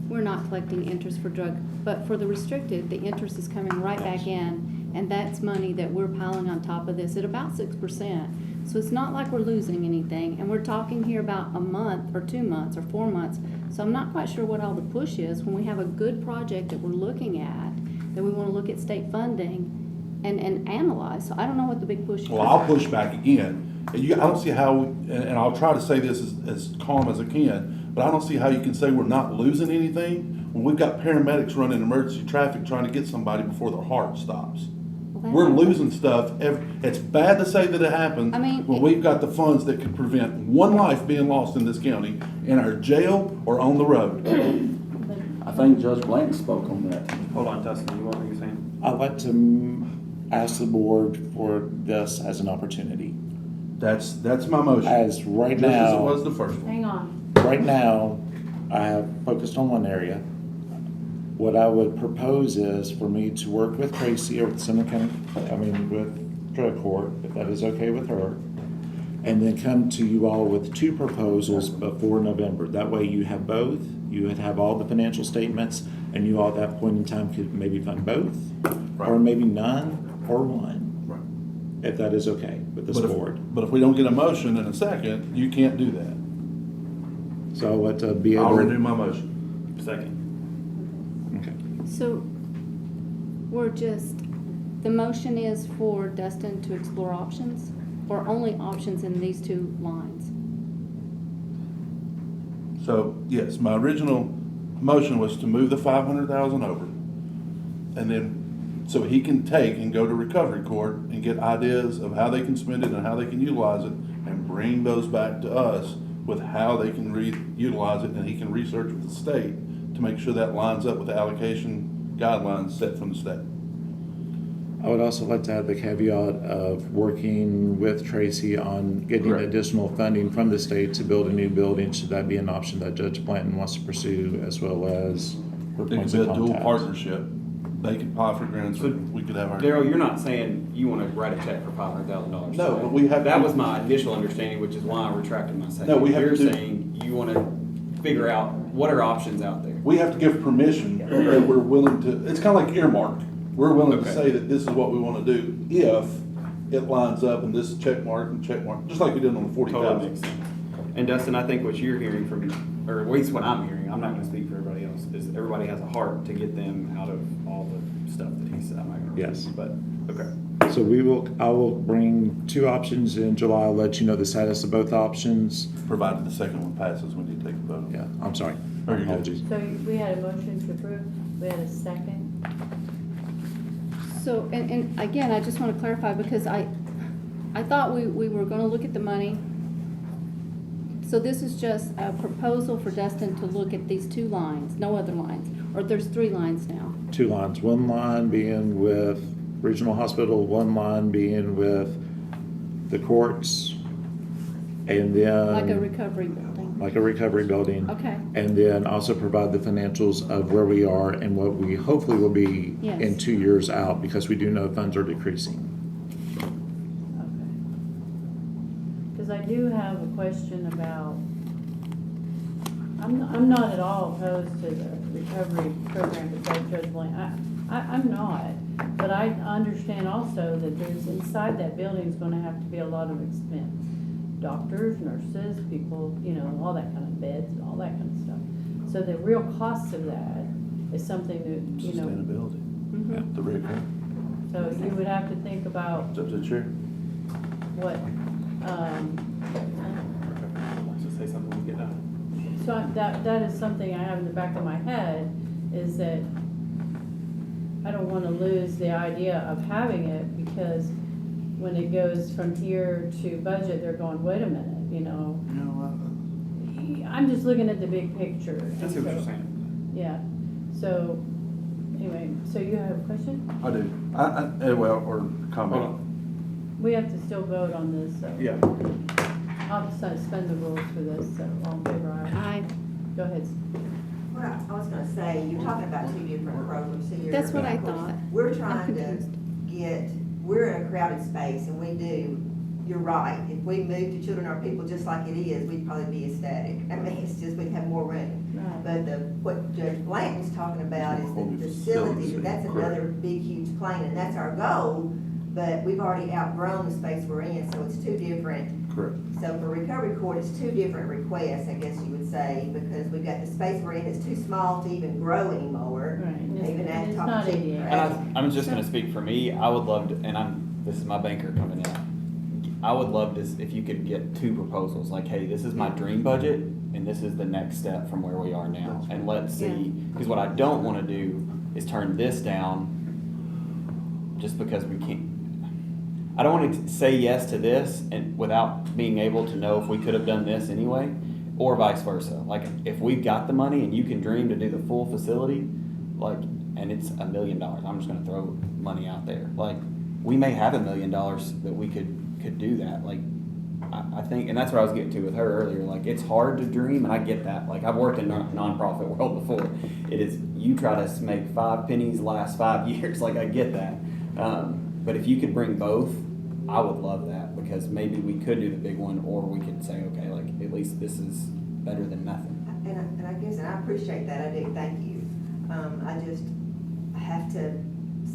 we're not collecting interest for drug, but for the restricted, the interest is coming right back in. And that's money that we're piling on top of this at about 6%. So it's not like we're losing anything. And we're talking here about a month or 2 months or 4 months. So I'm not quite sure what all the push is when we have a good project that we're looking at, that we want to look at state funding and analyze. So I don't know what the big push is. Well, I'll push back again. I don't see how, and I'll try to say this as calm as I can, but I don't see how you can say we're not losing anything when we've got paramedics running emergency traffic trying to get somebody before their heart stops. We're losing stuff. It's bad to say that it happens when we've got the funds that could prevent one life being lost in this county in our jail or on the road. I think Judge Blank spoke on that. Hold on, Dustin, you want what you're saying? I'd like to ask the board for this as an opportunity. That's my motion. As right Just as it now, was the first one. Hang on. right now, I have focused on one area. What I would propose is for me to work with Tracy or with Sumner County, with drug court, if that is okay with her, and then come to you all with 2 proposals before November. That way you have both, you would have all the financial statements, and you all at that point in time could maybe fund both, or Right. maybe none, or one, Right. if that is okay with this board. But if we don't get a motion in a second, you can't do that. So I'll let be I'll able. renew my motion. Second. Okay. So, the motion is for Dustin to explore options, or only options in these 2 lines? So, yes, my original motion was to move the 500,000 over. And then, so he can take and go to recovery court and get ideas of how they can spend it and how they can utilize it, and bring those back to us with how they can utilize it, and he can research with the state to make sure that lines up with the allocation guidelines set from the state. I would also like to add the caveat of working with Tracy on getting Correct. additional funding from the state to build a new building, should that be an option that Judge Blanton wants to pursue, as well as her It could points be a of dual contact. partnership. They could apply for grants, So, we could have our. Daryl, you're not saying you want to write a check for $500,000. No, but we have. That was my initial understanding, which is why I retracted my second. No, we have You're to do- saying you want to figure out what are options out there. We have to give permission that we're willing to, it's kind of like earmark. We're willing to Okay. say that this is what we want to do if it lines up and this is check mark and check mark, just like we did on the 40,000. Totally makes sense. And Dustin, I think what you're hearing from, or at least what I'm hearing, I'm not going to speak for everybody else, is everybody has a heart to get them out of all the stuff that he said. I'm not going to. Yes. But, okay. So I will bring 2 options in July. I'll let you know the status of both options. Provided the second one passes, we need to take a vote. Yeah, I'm sorry. Oh, you're good. Apologies. So we had a motion to approve, we had a second. So, and again, I just want to clarify, because I thought we were going to look at the money. So this is just a proposal for Dustin to look at these 2 lines, no other lines, or there's 3 lines now? 2 lines, 1 line being with Regional Hospital, 1 line being with the courts, and then. Like a recovery building? Like a recovery building. Okay. And then also provide the financials of where we are and what we hopefully will be Yes. in 2 years out, because we do know funds are decreasing. Because I do have a question about, I'm not at all opposed to the recovery program besides Judge Blanton. I'm not, but I understand also that there's, inside that building is gonna have to be a lot of expense. Doctors, nurses, people, all that kind of beds, all that kind of stuff. So the real cost of that is something that, Sustainability. Mhm. Yeah, the recurring. so you would have to think about It's up to the chair. what, Wants to say something when we get done. so that is something I have in the back of my head, is that I don't wanna lose the idea of having it, because when it goes from here to budget, they're going, wait a minute, I'm just looking at the big picture. I see what you're saying. Yeah, so, anyway, so you have a question? I do. Well, or comment. Hold We have to still vote on this, so. Yeah. I'll suspend the rules for this, so all in favor, aye. Aye. Go ahead. Well, I was gonna say, you're talking about 2 different programs here. That's what I Of course, thought. We're I'm trying to confused. we're in a crowded space, and you're right. If we moved to Children Are People just like it is, we'd probably be ecstatic. I mean, it's just, we'd have more room. Right. But what Judge Blanton's talking about is the facility, that's another big, huge plane, and that's our goal. But we've already outgrown the space we're in, so it's 2 different. Correct. So for recovery court, it's 2 different requests, I guess you would say, because we've got the space we're in, it's too small to even grow anymore. Right, and Even it's at top not secret. ADA. And I'm just gonna speak for me, I would love to, and this is my banker coming in. I would love to, if you could get 2 proposals, like, hey, this is my dream budget, and this is the next step from where we are now. And let's see, because what I don't wanna do is turn this down just because we can't. I don't wanna say yes to this and without being able to know if we could have done this anyway, or vice versa. Like, if we've got the money and you can dream to do the full facility, like, and it's $1 million, I'm just gonna throw money out there. Like, we may have $1 million that we could do that. Like, I think, and that's what I was getting to with her earlier. Like, it's hard to dream, and I get that. Like, I've worked in nonprofit world before. It is, you try to make 5 pennies last 5 years. Like, I get that. But if you could bring both I would love that, because maybe we could do the big one, or we could say, okay, like, at least this is better than nothing. And I guess, and I appreciate that, I do, thank you. I just have to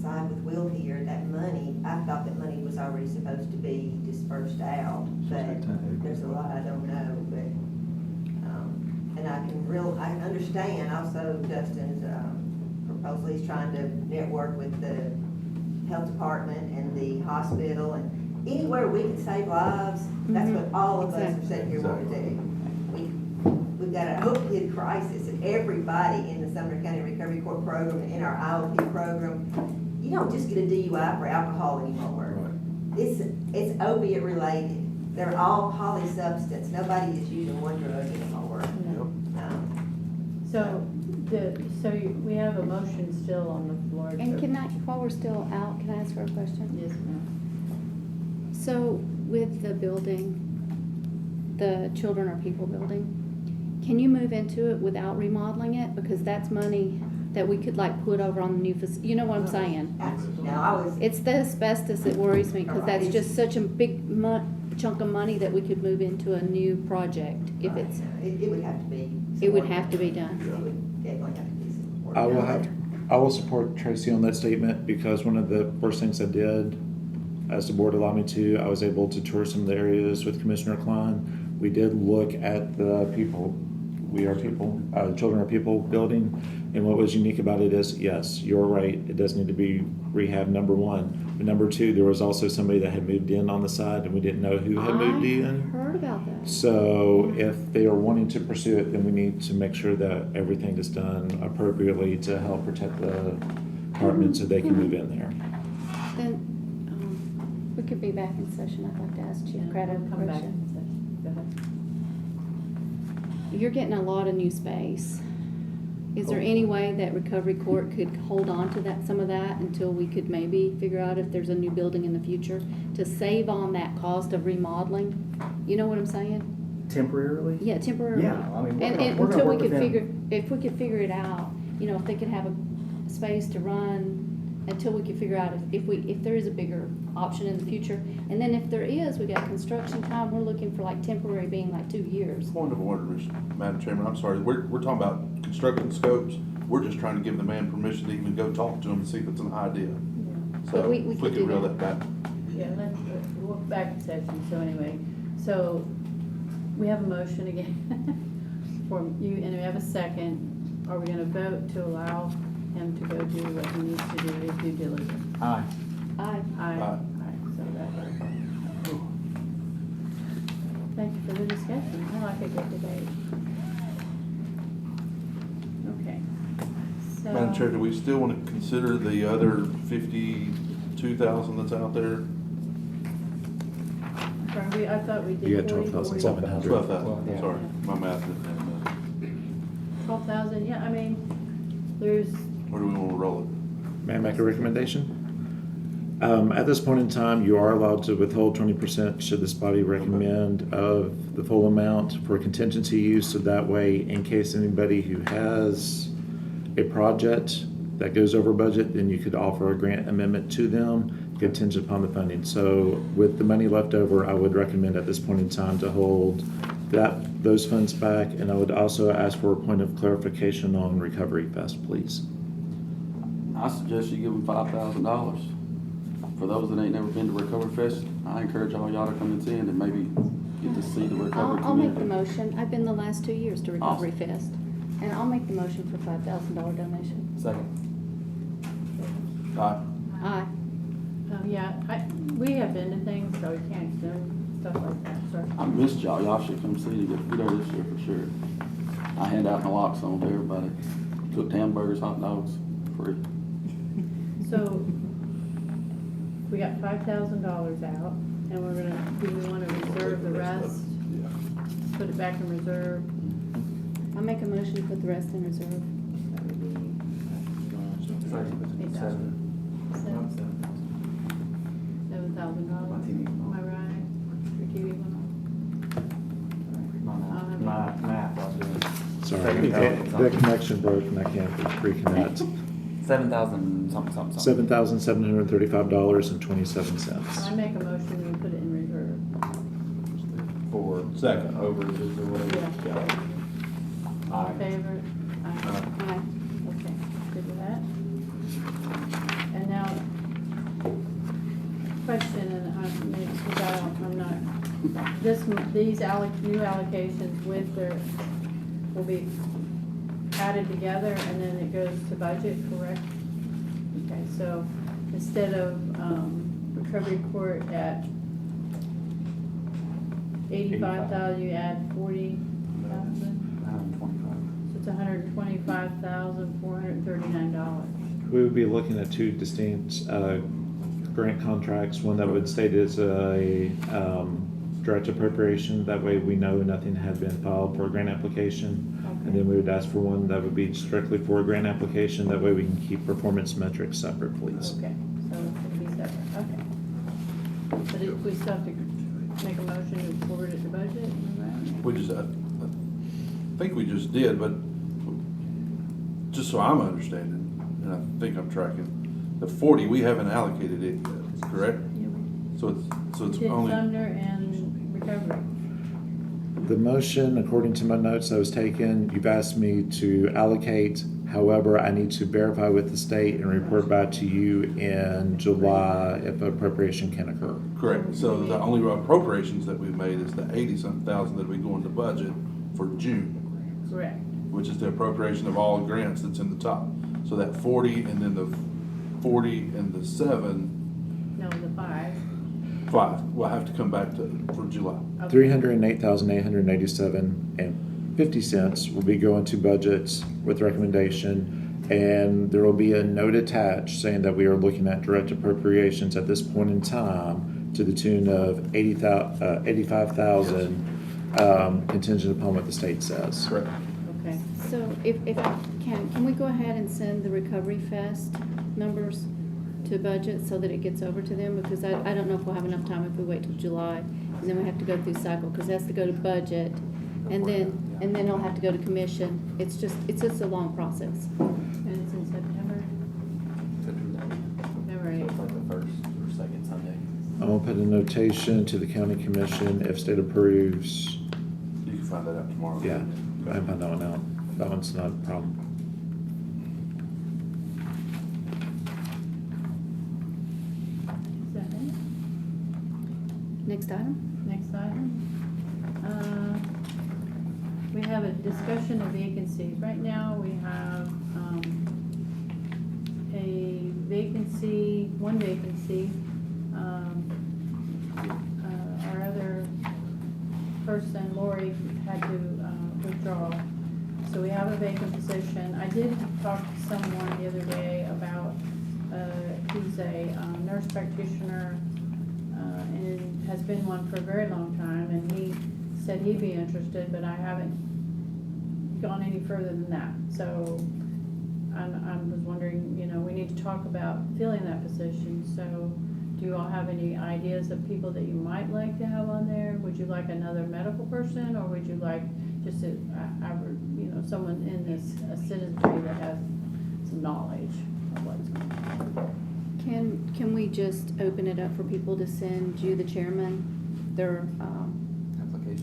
side with Will here, that money, I thought that money was already supposed to be dispersed out, but there's a lot I don't know, but, and I understand also Justin's, proposal, he's trying to network with the health department and the hospital, and anywhere we can save lives, that's what all of us are sitting here wanting to do. We've got an opioid crisis, and everybody in the Sumner County Recovery Court program, in our IOP program, you don't just get a DUI for alcohol anymore. It's opiate related. They're all polysubstance. Nobody is using one drug anymore. We have a motion still on the floor. And can I, while we're still out, can I ask her a question? Yes, ma'am. So with the building, the Children Are People building, can you move into it without remodeling it? Because that's money that we could like put over on the new you know what I'm saying? No, It's the asbestos that worries me, because that's just such a big chunk of money that we could move into a new project if it's. It would have to be. It would have to be done. It would definitely have to be some work. I will support Tracy on that statement, because one of the first things I did, as the board allowed me to, I was able to tour some of the areas with Commissioner Klein. We did look at the Children Are People building, and what was unique about it is, yes, you're right, it does need to be rehab, number one. But number two, there was also somebody that had moved in on the side, and we didn't know who had moved in. I heard about that. So if they are wanting to pursue it, then we need to make sure that everything is done appropriately to help protect the apartment so they can move in there. Then, we could be back in session. I'd like to ask Chief Craddock a Come back. question. Go ahead. You're getting a lot of new space. Is there any way that Recovery Court could hold on to some of that until we could maybe figure out if there's a new building in the future to save on that cost of remodeling? You know what I'm saying? Temporarily? Yeah, temporarily. Yeah, I mean, And we're gonna until we work could with them. figure, if we could figure it out, you know, if they could have a space to run until we could figure out if there is a bigger option in the future. And then if there is, we got construction time, we're looking for like temporary being like 2 years. Point of order, Madam Chairman, I'm sorry, we're talking about construction scopes. We're just trying to give the man permission to even go talk to him and see if it's an idea. So But we if we could could do reel that. that back. Yeah, we'll back in session, so anyway, so we have a motion again for you, and we have a second. Are we gonna vote to allow him to go do what he needs to do, his due diligence? Aye. Aye. Aye. Aye. So thank you for the discussion, I like a good debate. Okay, so. Madam Chair, do we still want to consider the other 52,000 that's out there? I thought we did. You got 12,700. 12,000, Yeah. sorry, my math didn't 12,000, yeah, I mean, there's, where do we want to roll it? May I make a recommendation? At this point in time, you are allowed to withhold 20% should this body recommend of the full amount for contingency use. So that way, in case anybody who has a project that goes over budget, then you could offer a grant amendment to them contingent upon the funding. So with the money left over, I would recommend at this point in time to hold those funds back. And I would also ask for a point of clarification on Recovery Fest, please. I suggest you give them $5,000. For those that ain't never been to Recovery Fest, I encourage all y'all to come and attend and maybe get to see the recovery I'll make the community. motion. I've been the last 2 years to Recovery Fest. And I'll make the motion for $5,000 donation. Second. Aye. Aye. yeah, we have been to things, so we can't do stuff like that, so. I missed y'all. Y'all should come see to get there this year for sure. I hand out naloxone to everybody. Cooked hamburgers, hot dogs, free. So, we got $5,000 out, and we're gonna, do we wanna reserve the rest? Yeah. Put it back in reserve? I'll make a motion to put the rest in reserve. That would be, $7,000. Am I right? For TV one? My math, I was doing. Sorry, the connection broke and I can't reconnect. 7,000 something. $7,735.27. I make a motion, we put it in reserve. For Second. overages or whatever. Yeah. All in favor? Aye. Aye. Okay, good with that. And now, question, and I'm not, these new allocations with their, will be added together and then it goes to budget, correct? Okay, so instead of, recovery court at 85,000, you add 40,000? 125. So it's $125,439. We would be looking at two distinct grant contracts, one that would state as a direct appropriation, that way we know nothing had been filed for a grant application. And then we would ask for one that would be strictly for a grant application, that way we can keep performance metrics separate, please. Okay, so it's gonna be separate, okay. But if we still have to make a motion to forward it to budget, right? We just, I think we just did, but just so I'm understanding, and I think I'm tracking, the 40, we haven't allocated it yet, correct? So it's Did only, Sumner and recovery. The motion, according to my notes I was taken, you've asked me to allocate. However, I need to verify with the state and report back to you in July if appropriation can occur. correct. So the only appropriations that we've made is the 80-something thousand that we go into budget for June, Correct. which is the appropriation of all grants that's in the top. So that 40 and then the 40 and the 7, No, the 5. 5 will have to come back for July. Okay. $308,887.50 will be going to budgets with recommendation, and there will be a note attached saying that we are looking at direct appropriations at this point in time to the tune of 85,000, contingent upon what the state says. Correct. Okay. So if I can we go ahead and send the Recovery Fest numbers to budget so that it gets over to them? Because I don't know if we'll have enough time if we wait till July, and then we have to go through cycle, because that's to go to budget, and then it'll have to go to commission. It's just a long process. And it's in September? September 8th. Like the first or second Sunday. I'm gonna put a notation to the county commission if state approves. You can find that out tomorrow. Yeah, go ahead and find that one out. That one's not a problem. Is that it? Next item? Next item. We have a discussion of vacancies. Right now, we have, a vacancy, one vacancy. Our other person, Lori, had to, withdraw. So we have a vacant position. I did talk to someone the other day about, he's a nurse practitioner, and has been one for a very long time, and he said he'd be interested, but I haven't gone any further than that. So I was wondering, we need to talk about filling that position. So do you all have any ideas of people that you might like to have on there? Would you like another medical person, or would you like just someone in this citizenry that has some knowledge of what's going on? Can we just open it up for people to send you, the chairman, their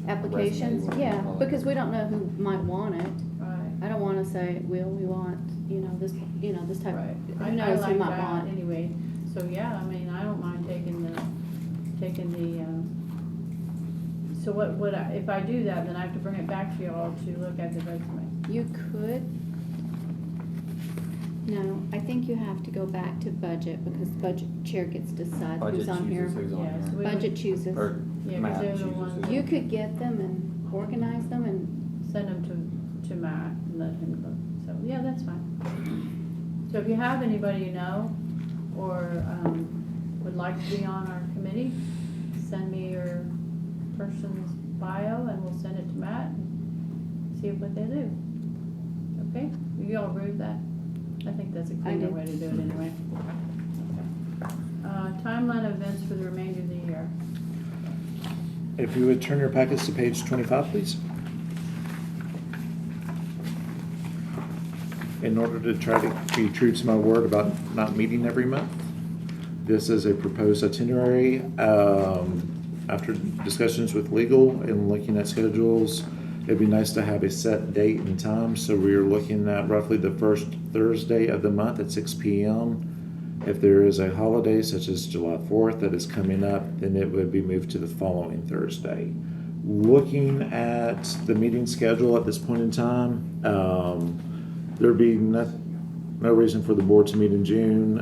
applications? Yeah, because we don't know who might want it. Right. I don't want to say, we want, this type. Right. Who I knows who like might that want. anyway. So, yeah, I mean, I don't mind taking the, so if I do that, then I have to bring it back to y'all to look at the resume. You could. No, I think you have to go back to budget, because budget chair gets to decide who's on here. Who's on Yes, here. we Budget chooses. Or Yeah, 'cause Matt they're the chooses ones- who. You could get them and organize them and, Send them to Matt and let him look. So, yeah, that's fine. So if you have anybody you know, or, would like to be on our committee, send me your person's bio and we'll send it to Matt and see what they do. Okay? You all agree with that? I think that's a cleaner do. way to do it anyway. Okay. Timeline of events for the remainder of the year. If you would turn your packets to page 25, please. In order to try to be true to my word about not meeting every month, this is a proposed itinerary. After discussions with legal and looking at schedules, it'd be nice to have a set date and time, so we are looking at roughly the first Thursday of the month at 6 p.m. If there is a holiday such as July 4th that is coming up, then it would be moved to the following Thursday. Looking at the meeting schedule at this point in time, there'd be no reason for the board to meet in June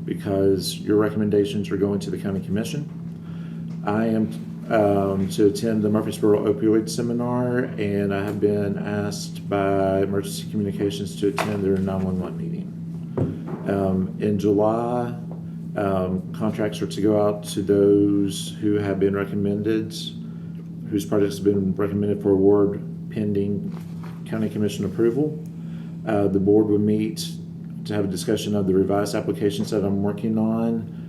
because your recommendations are going to the county commission. I am to attend the Murfreesboro Opioid Seminar, and I have been asked by Emergency Communications to attend their 911 meeting. In July, contracts are to go out to those who have been recommended, whose projects have been recommended for award pending county commission approval. The board would meet to have a discussion of the revised applications that I'm working on,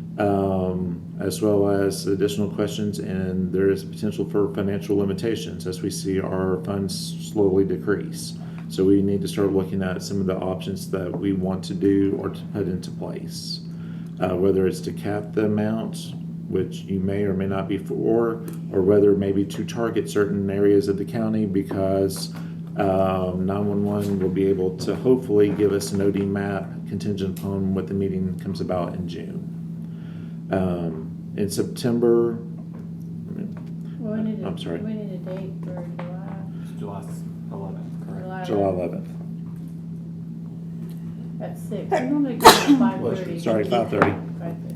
as well as additional questions, and there is potential for financial limitations as we see our funds slowly decrease. So we need to start looking at some of the options that we want to do or to put into place, whether it's to cap the amount, which you may or may not be for, or whether maybe to target certain areas of the county because 911 will be able to hopefully give us an OD map contingent upon what the meeting comes about in June. In September, Well, we need I'm sorry. We need a date for July. July 11th, correct? July 11th. At 6. We're normally going at 5:30. Sorry, 5:30. 5:30.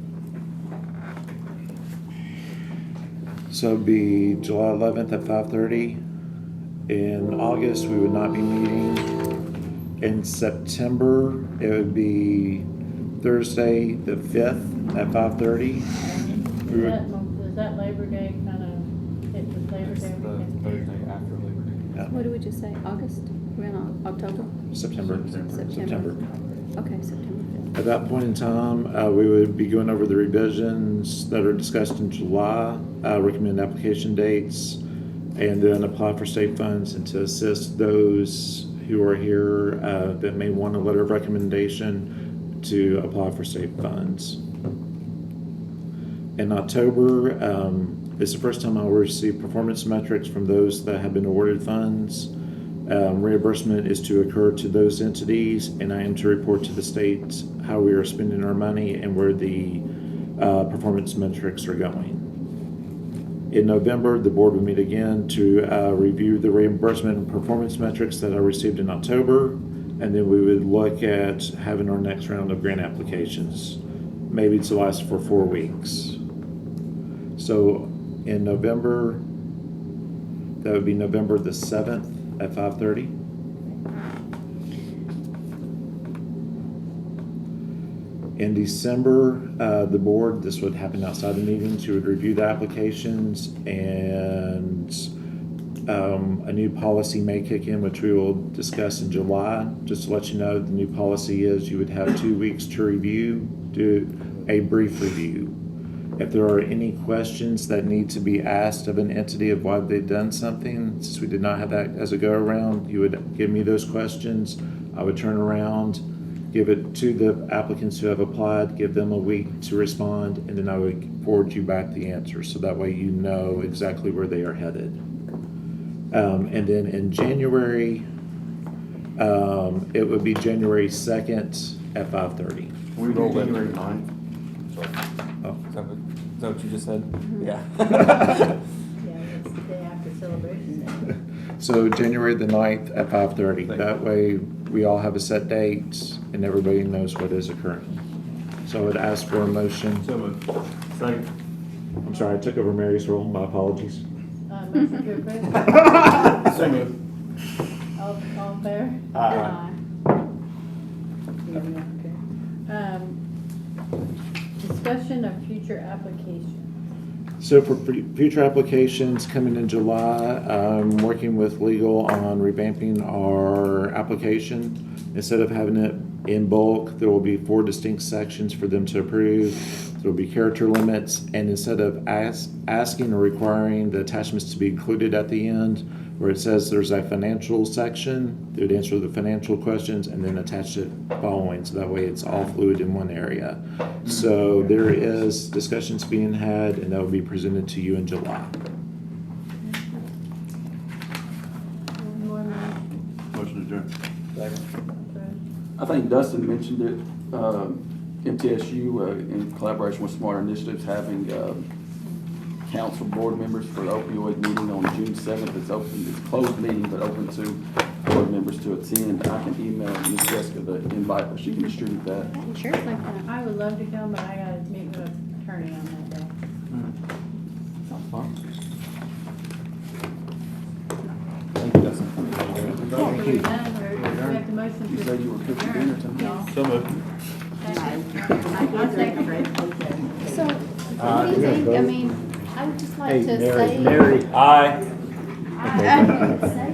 So it'd be July 11th at 5:30. In August, we would not be meeting. In September, it would be Thursday, the 5th at 5:30. Does that Labor Day kind of hit with Labor It's Day the weekend? Thursday after Labor Day. Yeah. What did we just say, August? We're in October? September. September. Okay, September 5th. At that point in time, we would be going over the revisions that are discussed in July, recommend application dates, and then apply for state funds and to assist those who are here that may want a letter of recommendation to apply for state funds. In October, it's the first time I will receive performance metrics from those that have been awarded funds. Reimbursement is to occur to those entities, and I am to report to the state how we are spending our money and where the performance metrics are going. In November, the board will meet again to review the reimbursement and performance metrics that I received in October, and then we would look at having our next round of grant applications, maybe to last for 4 weeks. So in November, that would be November the 7th at 5:30. In December, the board, this would happen outside the meetings, you would review the applications, and a new policy may kick in, which we will discuss in July. Just to let you know, the new policy is you would have 2 weeks to review, do a brief review. If there are any questions that need to be asked of an entity of why they've done something, since we did not have that as a go-around, you would give me those questions. I would turn around, give it to the applicants who have applied, give them a week to respond, and then I would forward you back the answer. So that way you know exactly where they are headed. And then in January, it would be January 2nd at 5:30. We do January 9th. Oh. Is that what you just said? Yeah. Yeah, it's the day after Celebration Day. So January the 9th at 5:30. That way we all have a set date and everybody knows what is occurring. So I would ask for a motion. So moved. Second. I'm sorry, I took over Mary's role. My apologies. Motion to approve. So moved. All in favor? Aye. Discussion of future applications. So for future applications coming in July, I'm working with legal on revamping our application. Instead of having it in bulk, there will be 4 distinct sections for them to approve. There will be character limits, and instead of asking or requiring the attachments to be included at the end, where it says there's a financial section, they would answer the financial questions and then attach it following, so that way it's all fluid in one area. So there is discussions being had, and that will be presented to you in July. Motion adjourned. I think Dustin mentioned it, MTSU, in collaboration with Smart Initiatives, having, council board members for the opioid meeting on June 7th. It's open, it's a closed meeting, but open to board members to attend. I can email Ms. Jessica the invite, but she can distribute that. Sure, like that. I would love to come, but I gotta meet with an attorney on that day. Sounds fun. Thank you, Dustin. So we're done, or do we have the motion You to said you were cooking adjourn? dinner tonight. No. So moved. Second. So, what do you think? I mean, I would just like Hey, to Mary, say. Mary. Aye. Say